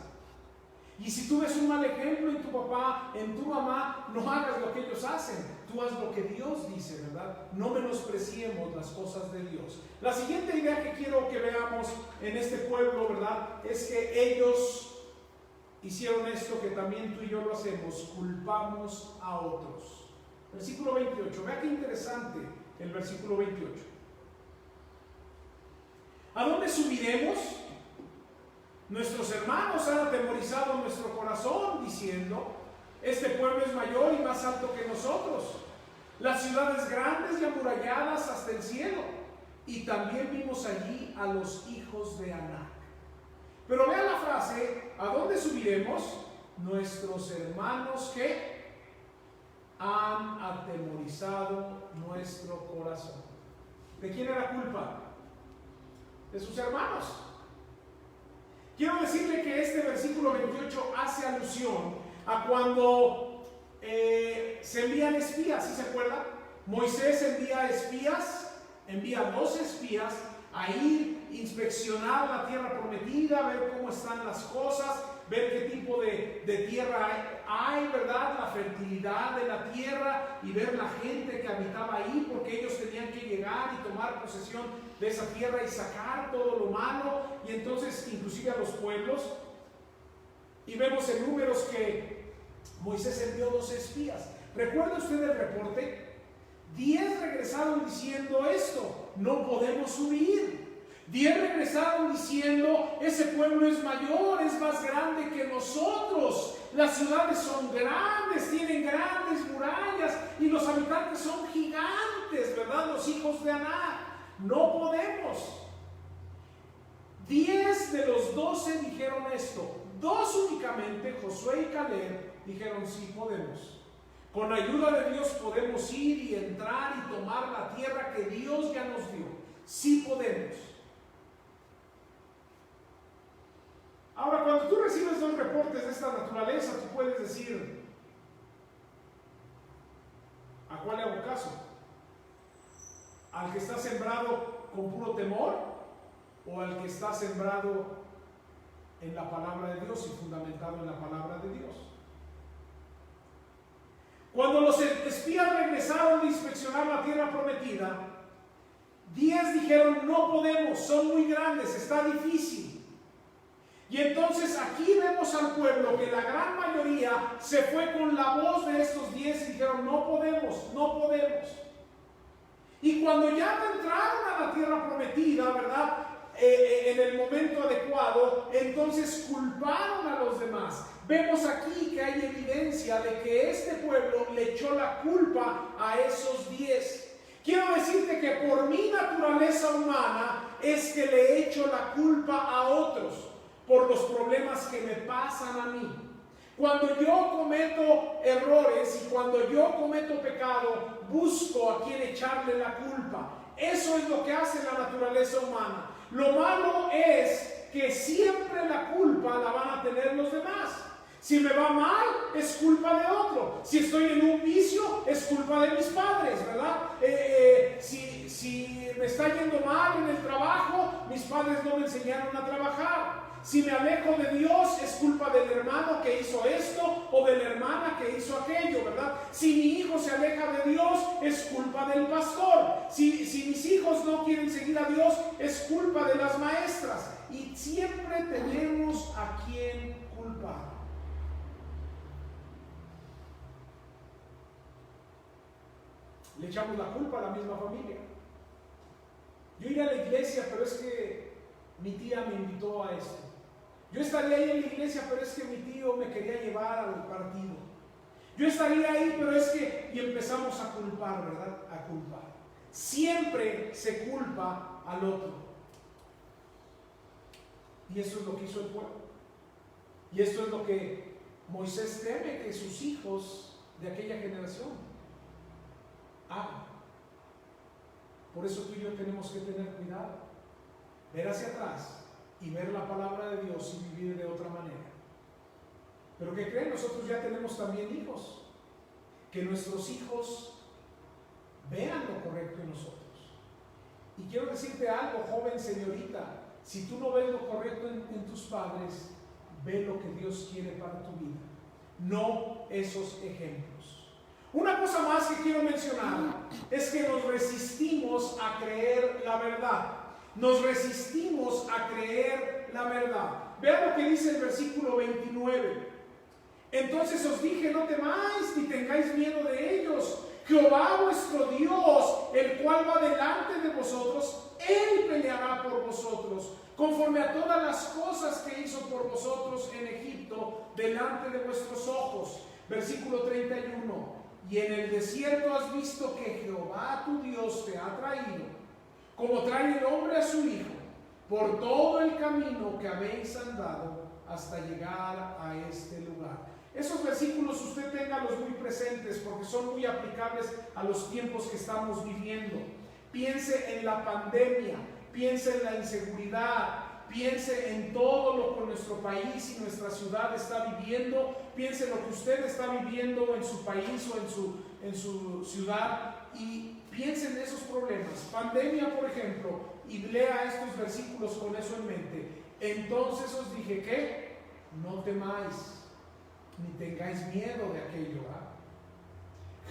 Y si tú ves un mal ejemplo en tu papá, en tu mamá, no hagas lo que ellos hacen. Tú haz lo que Dios dice, ¿verdad? No menospreciemos las cosas de Dios. La siguiente idea que quiero que veamos en este pueblo, ¿verdad? Es que ellos hicieron esto que también tú y yo lo hacemos, culpamos a otros. Versículo 28, vea qué interesante el versículo 28. ¿A dónde subiremos? Nuestros hermanos han atemorizado nuestro corazón diciendo, este pueblo es mayor y más alto que nosotros, las ciudades grandes y amuralladas hasta el cielo, y también vimos allí a los hijos de Anac. Pero vea la frase, ¿a dónde subiremos? Nuestros hermanos que han atemorizado nuestro corazón. ¿De quién era culpa? De sus hermanos. Quiero decirle que este versículo 28 hace alusión a cuando se envían espías, ¿sí se acuerdan? Moisés envía 2 espías a ir a inspeccionar la tierra prometida, ver cómo están las cosas, ver qué tipo de tierra hay, ¿verdad? La fertilidad de la tierra y ver la gente que habitaba ahí, porque ellos tenían que llegar y tomar posesión de esa tierra y sacar todo lo malo, y entonces inclusive a los pueblos. Y vemos en Números que Moisés envió 2 espías. ¿Recuerda usted el reporte? 10 regresaron diciendo esto, no podemos subir. 10 regresaron diciendo, ese pueblo es mayor, es más grande que nosotros. Las ciudades son grandes, tienen grandes murallas y los habitantes son gigantes, ¿verdad? Los hijos de Anac. No podemos. 10 de los 12 dijeron esto. 2 únicamente, Josué y Caleb, dijeron sí podemos. Con ayuda de Dios podemos ir y entrar y tomar la tierra que Dios ya nos dio. Sí podemos. Ahora, cuando tú recibes 2 reportes de esta naturaleza, tú puedes decir, ¿a cuál le hago caso? ¿Al que está sembrado con puro temor o al que está sembrado en la palabra de Dios y fundamentado en la palabra de Dios? Cuando los espías regresaron de inspeccionar la tierra prometida, 10 dijeron, no podemos, son muy grandes, está difícil. Y entonces aquí vemos al pueblo que la gran mayoría se fue con la voz de estos 10 y dijeron, no podemos, no podemos. Y cuando ya entraron a la tierra prometida, ¿verdad? En el momento adecuado, entonces culparon a los demás. Vemos aquí que hay evidencia de que este pueblo le echó la culpa a esos 10. Quiero decirte que por mi naturaleza humana es que le echo la culpa a otros por los problemas que me pasan a mí. Cuando yo cometo errores y cuando yo cometo pecado, busco a quien echarle la culpa. Eso es lo que hace la naturaleza humana. Lo malo es que siempre la culpa la van a tener los demás. Si me va mal, es culpa de otro. Si estoy en un vicio, es culpa de mis padres, ¿verdad? Si me está yendo mal en el trabajo, mis padres no me enseñaron a trabajar. Si me alejo de Dios, es culpa del hermano que hizo esto o de la hermana que hizo aquello, ¿verdad? Si mi hijo se aleja de Dios, es culpa del pastor. Si mis hijos no quieren seguir a Dios, es culpa de las maestras. Y siempre tenemos a quien culpar. Le echamos la culpa a la misma familia. Yo iré a la iglesia, pero es que mi tía me invitó a esto. Yo estaría ahí en la iglesia, pero es que mi tío me quería llevar al partido. Yo estaría ahí, pero es que... Y empezamos a culpar, ¿verdad? A culpar. Siempre se culpa al otro. Y eso es lo que hizo el pueblo. Y esto es lo que Moisés teme que sus hijos de aquella generación hagan. Por eso tú y yo tenemos que tener cuidado. Ver hacia atrás y ver la palabra de Dios y vivir de otra manera. Pero ¿qué creen? Nosotros ya tenemos también hijos. Que nuestros hijos vean lo correcto en nosotros. Y quiero decirte algo, joven señorita. Si tú no ves lo correcto en tus padres, ve lo que Dios quiere para tu vida. No esos ejemplos. Una cosa más que quiero mencionar es que nos resistimos a creer la verdad. Nos resistimos a creer la verdad. Vean lo que dice el versículo 29. Entonces os dije, no temáis ni tengáis miedo de ellos. Jehová vuestro Dios, el cual va delante de vosotros, Él peleará por vosotros, conforme a todas las cosas que hizo por vosotros en Egipto, delante de vuestros ojos. Versículo 31. Y en el desierto has visto que Jehová tu Dios te ha traído, como trae el hombre a su hijo, por todo el camino que habéis andado hasta llegar a este lugar. Esos versículos usted téngalos muy presentes porque son muy aplicables a los tiempos que estamos viviendo. Piense en la pandemia, piense en la inseguridad, piense en todo lo que nuestro país y nuestra ciudad está viviendo, piense en lo que usted está viviendo en su país o en su ciudad y piense en esos problemas. Pandemia, por ejemplo, y lea estos versículos con eso en mente. Entonces os dije que no temáis ni tengáis miedo de aquello.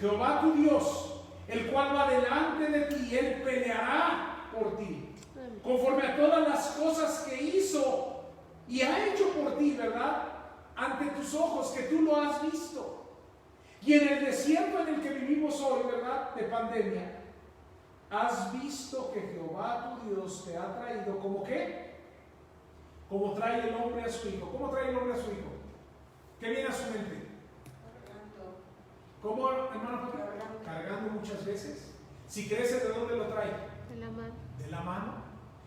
Jehová tu Dios, el cual va delante de ti, Él peleará por ti, conforme a todas las cosas que hizo y ha hecho por ti, ¿verdad? Ante tus ojos, que tú lo has visto. Y en el desierto en el que vivimos hoy, ¿verdad? De pandemia, has visto que Jehová tu Dios te ha traído, ¿como qué? Como trae el hombre a su hijo. ¿Cómo trae el hombre a su hijo? ¿Qué viene a su mente? ¿Cómo, hermano? Cargando muchas veces. Si crece, ¿de dónde lo trae? De la mano. De la mano.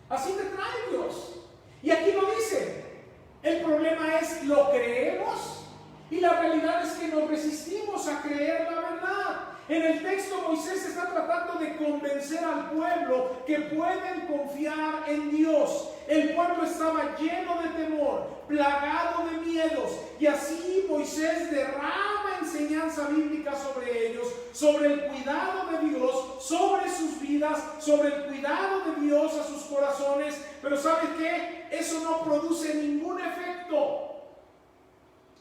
Así te trae Dios. Y aquí lo dice. El problema es, ¿lo creemos? Y la realidad es que nos resistimos a creer la verdad. En el texto Moisés está tratando de convencer al pueblo que pueden confiar en Dios. El pueblo estaba lleno de temor, plagado de miedos, y así Moisés derrama enseñanza bíblica sobre ellos, sobre el cuidado de Dios, sobre sus vidas, sobre el cuidado de Dios a sus corazones. Pero ¿sabe qué? Eso no produce ningún efecto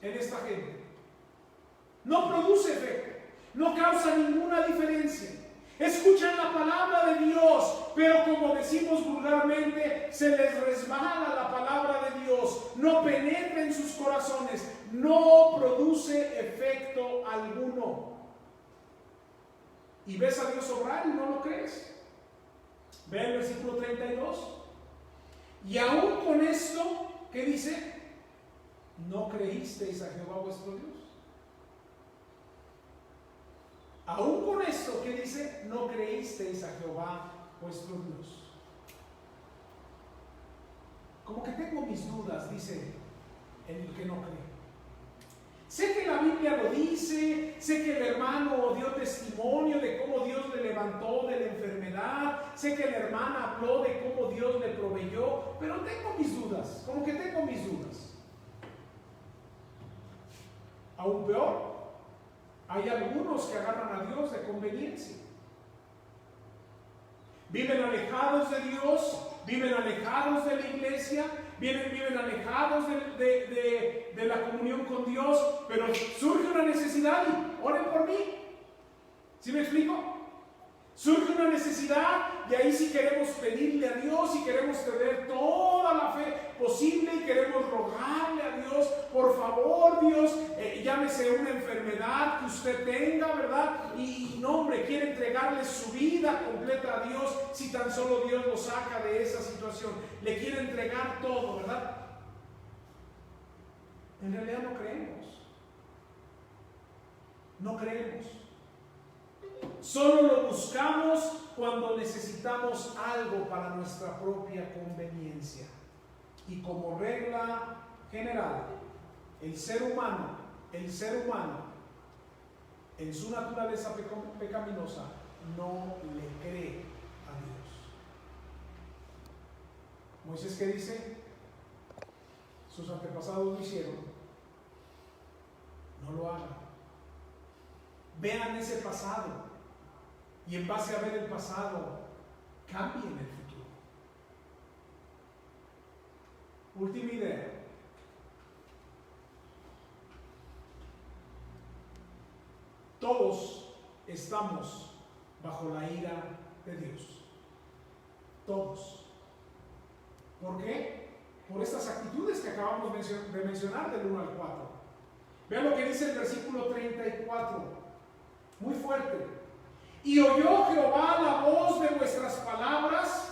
en esta gente. No produce efecto. No causa ninguna diferencia. Escuchan la palabra de Dios, pero como decimos vulgarmente, se les resbala la palabra de Dios, no penetra en sus corazones, no produce efecto alguno. Y ves a Dios obrar y no lo crees. Ve el versículo 32. Y aún con esto, ¿qué dice? No creísteis a Jehová vuestro Dios. Aún con esto, ¿qué dice? No creísteis a Jehová vuestro Dios. Como que tengo mis dudas, dice el que no cree. Sé que la Biblia lo dice, sé que el hermano dio testimonio de cómo Dios le levantó de la enfermedad, sé que la hermana habló de cómo Dios le proveyó, pero tengo mis dudas, como que tengo mis dudas. Aún peor, hay algunos que agarran a Dios de conveniencia. Viven alejados de Dios, viven alejados de la iglesia, viven alejados de la comunión con Dios, pero surge una necesidad y oren por mí. ¿Sí me explico? Surge una necesidad y ahí sí queremos pedirle a Dios y queremos tener toda la fe posible y queremos rogarle a Dios, por favor Dios, llámese una enfermedad que usted tenga, ¿verdad? Y no, hombre, quiere entregarle su vida completa a Dios si tan solo Dios lo saca de esa situación. Le quiere entregar todo, ¿verdad? En realidad no creemos. No creemos. Solo lo buscamos cuando necesitamos algo para nuestra propia conveniencia. Y como regla general, el ser humano, en su naturaleza pecaminosa, no le cree a Dios. Moisés, ¿qué dice? Sus antepasados lo hicieron. No lo hagan. Vean ese pasado y en base a ver el pasado, cambien el futuro. Última idea. Todos estamos bajo la ira de Dios. Todos. ¿Por qué? por estas actitudes que acabamos de mencionar del 1 al 4. Vean lo que dice el versículo 34, muy fuerte. Y oyó Jehová la voz de vuestras palabras,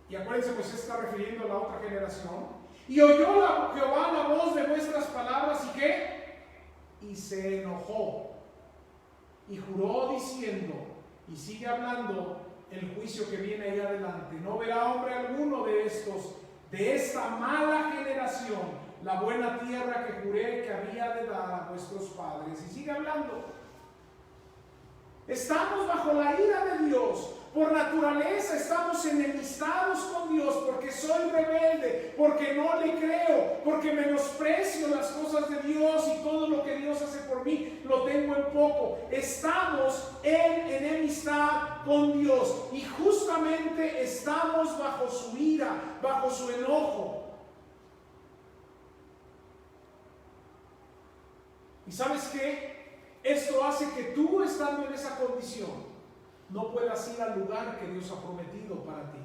y acuérdense, pues se está refiriendo a la otra generación. Y oyó Jehová la voz de vuestras palabras, ¿y qué? Y se enojó, y juró diciendo, y sigue hablando el juicio que viene ahí adelante: no verá hombre alguno de esta mala generación, la buena tierra que juré que había de dar a vuestros padres. Y sigue hablando. Estamos bajo la ira de Dios. Por naturaleza estamos enemistados con Dios, porque soy rebelde, porque no le creo, porque menosprecio las cosas de Dios y todo lo que Dios hace por mí lo tengo en poco. Estamos en enemistad con Dios y justamente estamos bajo su ira, bajo su enojo. ¿Y sabes qué? Esto hace que tú, estando en esa condición, no puedas ir al lugar que Dios ha prometido para ti.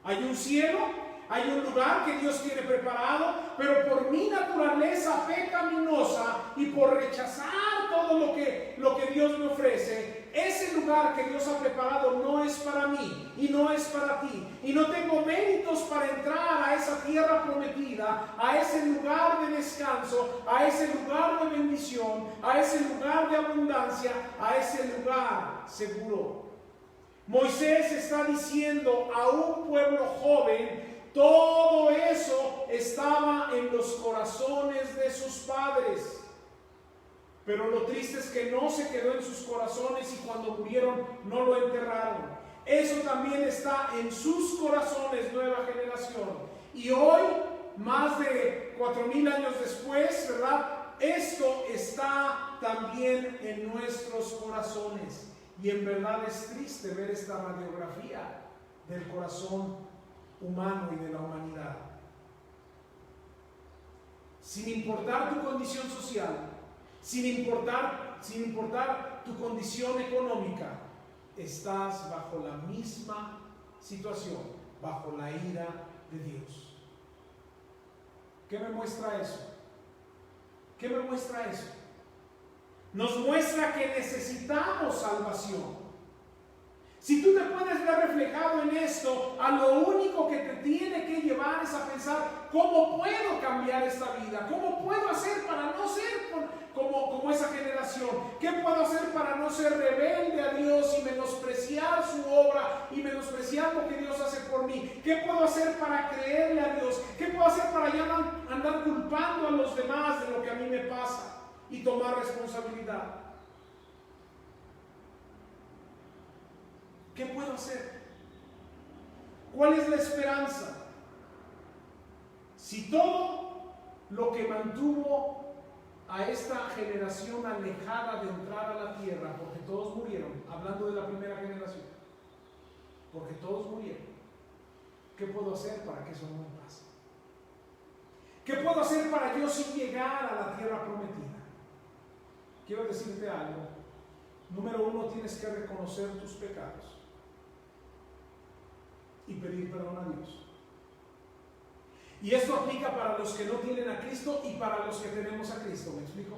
Hay un cielo, hay un lugar que Dios tiene preparado, pero por mi naturaleza pecaminosa y por rechazar todo lo que Dios me ofrece, ese lugar que Dios ha preparado no es para mí y no es para ti. Y no tengo méritos para entrar a esa tierra prometida, a ese lugar de descanso, a ese lugar de bendición, a ese lugar de abundancia, a ese lugar seguro. Moisés está diciendo a un pueblo joven: todo eso estaba en los corazones de sus padres. Pero lo triste es que no se quedó en sus corazones y cuando murieron no lo enterraron. Eso también está en sus corazones, nueva generación. Y hoy, más de 4000 años después, ¿verdad? Esto está también en nuestros corazones. Y en verdad es triste ver esta radiografía del corazón humano y de la humanidad. Sin importar tu condición social, sin importar tu condición económica, estás bajo la misma situación, bajo la ira de Dios. ¿Qué me muestra eso? ¿Qué me muestra eso? Nos muestra que necesitamos salvación. Si tú te puedes ver reflejado en esto, a lo único que te tiene que llevar es a pensar: ¿cómo puedo cambiar esta vida? ¿Cómo puedo hacer para no ser como esa generación? ¿Qué puedo hacer para no ser rebelde a Dios y menospreciar su obra y menospreciar lo que Dios hace por mí? ¿Qué puedo hacer para creerle a Dios? ¿Qué puedo hacer para ya no andar culpando a los demás de lo que a mí me pasa y tomar responsabilidad? ¿Qué puedo hacer? ¿Cuál es la esperanza? Si todo lo que mantuvo a esta generación alejada de entrar a la tierra, porque todos murieron, hablando de la primera generación, porque todos murieron, ¿qué puedo hacer para que eso no me pase? ¿Qué puedo hacer para yo sí llegar a la tierra prometida? Quiero decirte algo. Número 1, tienes que reconocer tus pecados y pedir perdón a Dios. Y esto aplica para los que no tienen a Cristo y para los que tenemos a Cristo, ¿me explico?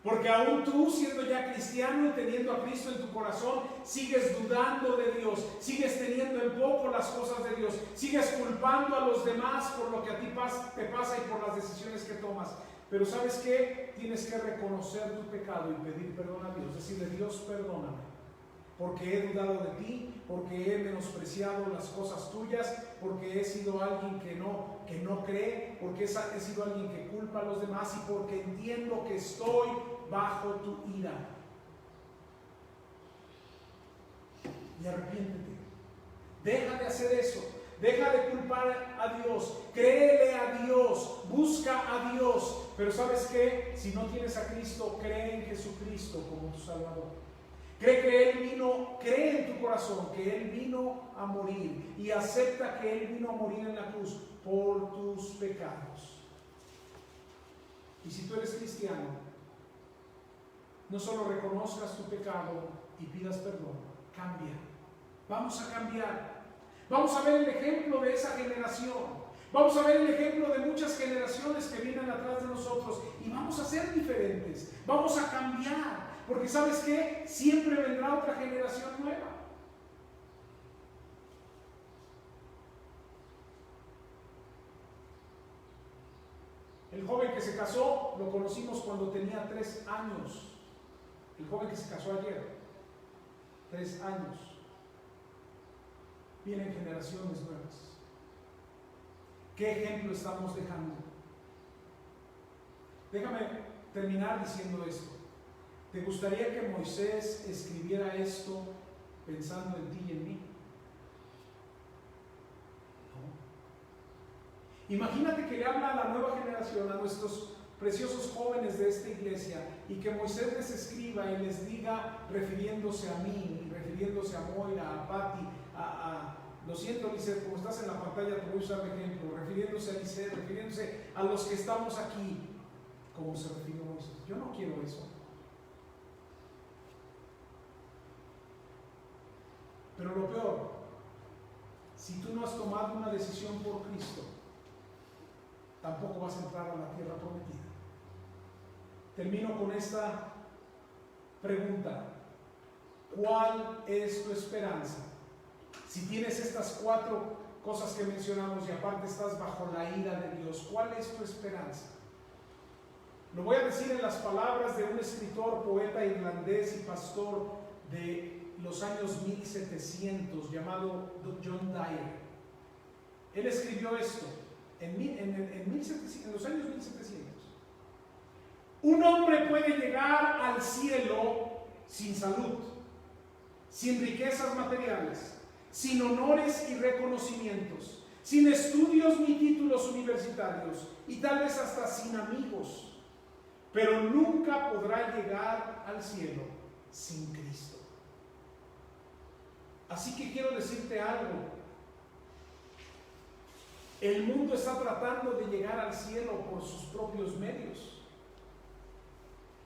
Porque aún tú, siendo ya cristiano y teniendo a Cristo en tu corazón, sigues dudando de Dios, sigues teniendo en poco las cosas de Dios, sigues culpando a los demás por lo que a ti te pasa y por las decisiones que tomas. Pero ¿sabes qué? Tienes que reconocer tu pecado y pedir perdón a Dios, decirle: Dios, perdóname, porque he dudado de ti, porque he menospreciado las cosas tuyas, porque he sido alguien que no cree, porque he sido alguien que culpa a los demás y porque entiendo que estoy bajo tu ira. Y arrepiéntete. Deja de hacer eso. Deja de culpar a Dios. Créele a Dios. Busca a Dios. Pero ¿sabes qué? Si no tienes a Cristo, cree en Jesucristo como tu Salvador. Cree en tu corazón que Él vino a morir y acepta que Él vino a morir en la cruz por tus pecados. Y si tú eres cristiano, no solo reconozcas tu pecado y pidas perdón, cambia. Vamos a cambiar. Vamos a ver el ejemplo de esa generación. Vamos a ver el ejemplo de muchas generaciones que vienen atrás de nosotros y vamos a ser diferentes, vamos a cambiar, porque ¿sabes qué? Siempre vendrá otra generación nueva. El joven que se casó, lo conocimos cuando tenía 3 años. El joven que se casó ayer, 3 años. Vienen generaciones nuevas. ¿Qué ejemplo estamos dejando? Déjame terminar diciendo esto. ¿Te gustaría que Moisés escribiera esto pensando en ti y en mí? No. Imagínate que le habla a la nueva generación, a nuestros preciosos jóvenes de esta iglesia, y que Moisés les escriba y les diga, refiriéndose a mí, refiriéndose a Moira, a Patti, lo siento, Lisette, como estás en la pantalla, te voy a usar de ejemplo, refiriéndose a Lisette, refiriéndose a los que estamos aquí, como se refirió Moisés. Yo no quiero eso. Pero lo peor, si tú no has tomado una decisión por Cristo, tampoco vas a entrar a la tierra prometida. Termino con esta pregunta: ¿cuál es tu esperanza? Si tienes estas 4 cosas que mencionamos y aparte estás bajo la ira de Dios, ¿cuál es tu esperanza? Lo voy a decir en las palabras de un escritor, poeta irlandés y pastor de los años 1700 llamado John Dyer. Él escribió esto en los años 1700. Un hombre puede llegar al cielo sin salud, sin riquezas materiales, sin honores y reconocimientos, sin estudios ni títulos universitarios y tal vez hasta sin amigos, pero nunca podrá llegar al cielo sin Cristo. Así que quiero decirte algo: el mundo está tratando de llegar al cielo por sus propios medios,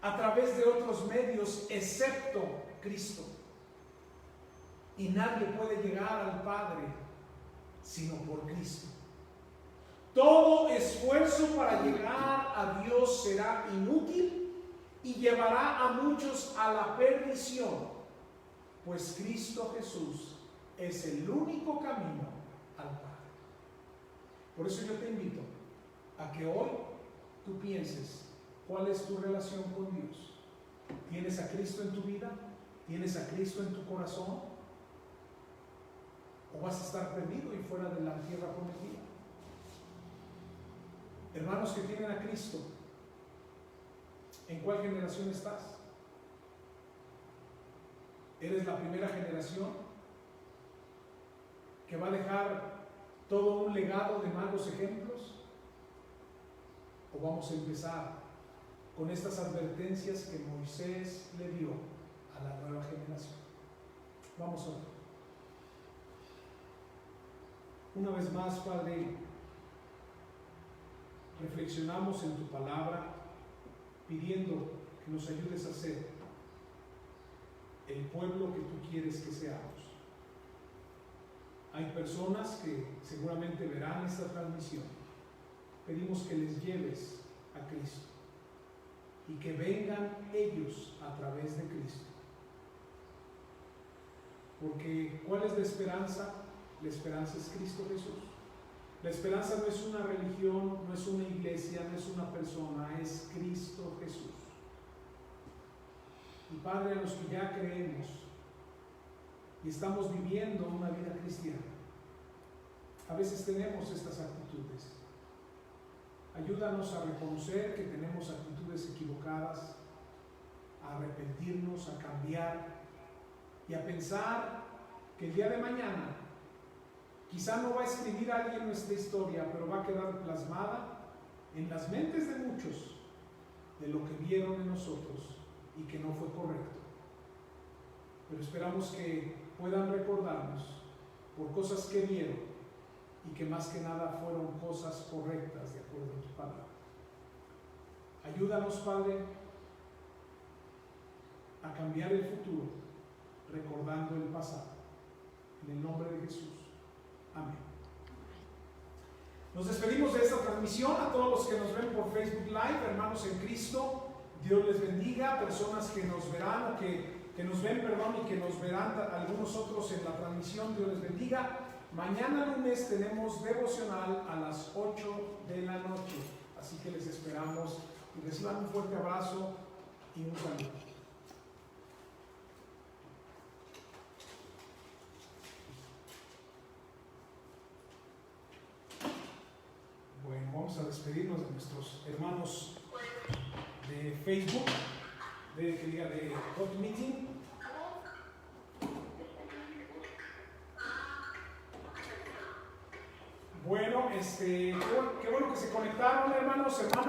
a través de otros medios excepto Cristo. Y nadie puede llegar al Padre sino por Cristo. Todo esfuerzo para llegar a Dios será inútil y llevará a muchos a la perdición, pues Cristo Jesús es el único camino al Padre. Por eso yo te invito a que hoy tú pienses cuál es tu relación con Dios. ¿Tienes a Cristo en tu vida? ¿Tienes a Cristo en tu corazón? ¿O vas a estar perdido y fuera de la tierra prometida? Hermanos que tienen a Cristo, ¿en cuál generación estás? ¿Eres la primera generación que va a dejar todo un legado de malos ejemplos? ¿O vamos a empezar con estas advertencias que Moisés le dio a la nueva generación? Vamos a ver. Una vez más, Padre, reflexionamos en tu palabra, pidiendo que nos ayudes a ser el pueblo que tú quieres que seamos. Hay personas que seguramente verán esta transmisión. Pedimos que les lleves a Cristo y que vengan ellos a través de Cristo. Porque ¿cuál es la esperanza? La esperanza es Cristo Jesús. La esperanza no es una religión, no es una iglesia, no es una persona, es Cristo Jesús. Y Padre, a los que ya creemos y estamos viviendo una vida cristiana, a veces tenemos estas actitudes. Ayúdanos a reconocer que tenemos actitudes equivocadas, a arrepentirnos, a cambiar y a pensar que el día de mañana quizá no va a escribir alguien nuestra historia, pero va a quedar plasmada en las mentes de muchos de lo que vieron en nosotros y que no fue correcto. Pero esperamos que puedan recordarnos por cosas que vieron y que más que nada fueron cosas correctas de acuerdo a tu palabra. Ayúdanos, Padre, a cambiar el futuro recordando el pasado. En el nombre de Jesús. Amén. Nos despedimos de esta transmisión. A todos los que nos ven por Facebook Live, hermanos en Cristo, Dios les bendiga. Personas que nos verán o que nos ven, perdón, y que nos verán algunos otros en la transmisión, Dios les bendiga. Mañana lunes tenemos devocional a las 8 de la noche, así que les esperamos y reciban un fuerte abrazo y un saludo. Bueno, vamos a despedirnos de nuestros hermanos de Facebook, de God Meeting. Bueno, qué bueno que se conectaron, hermanos, hermanas.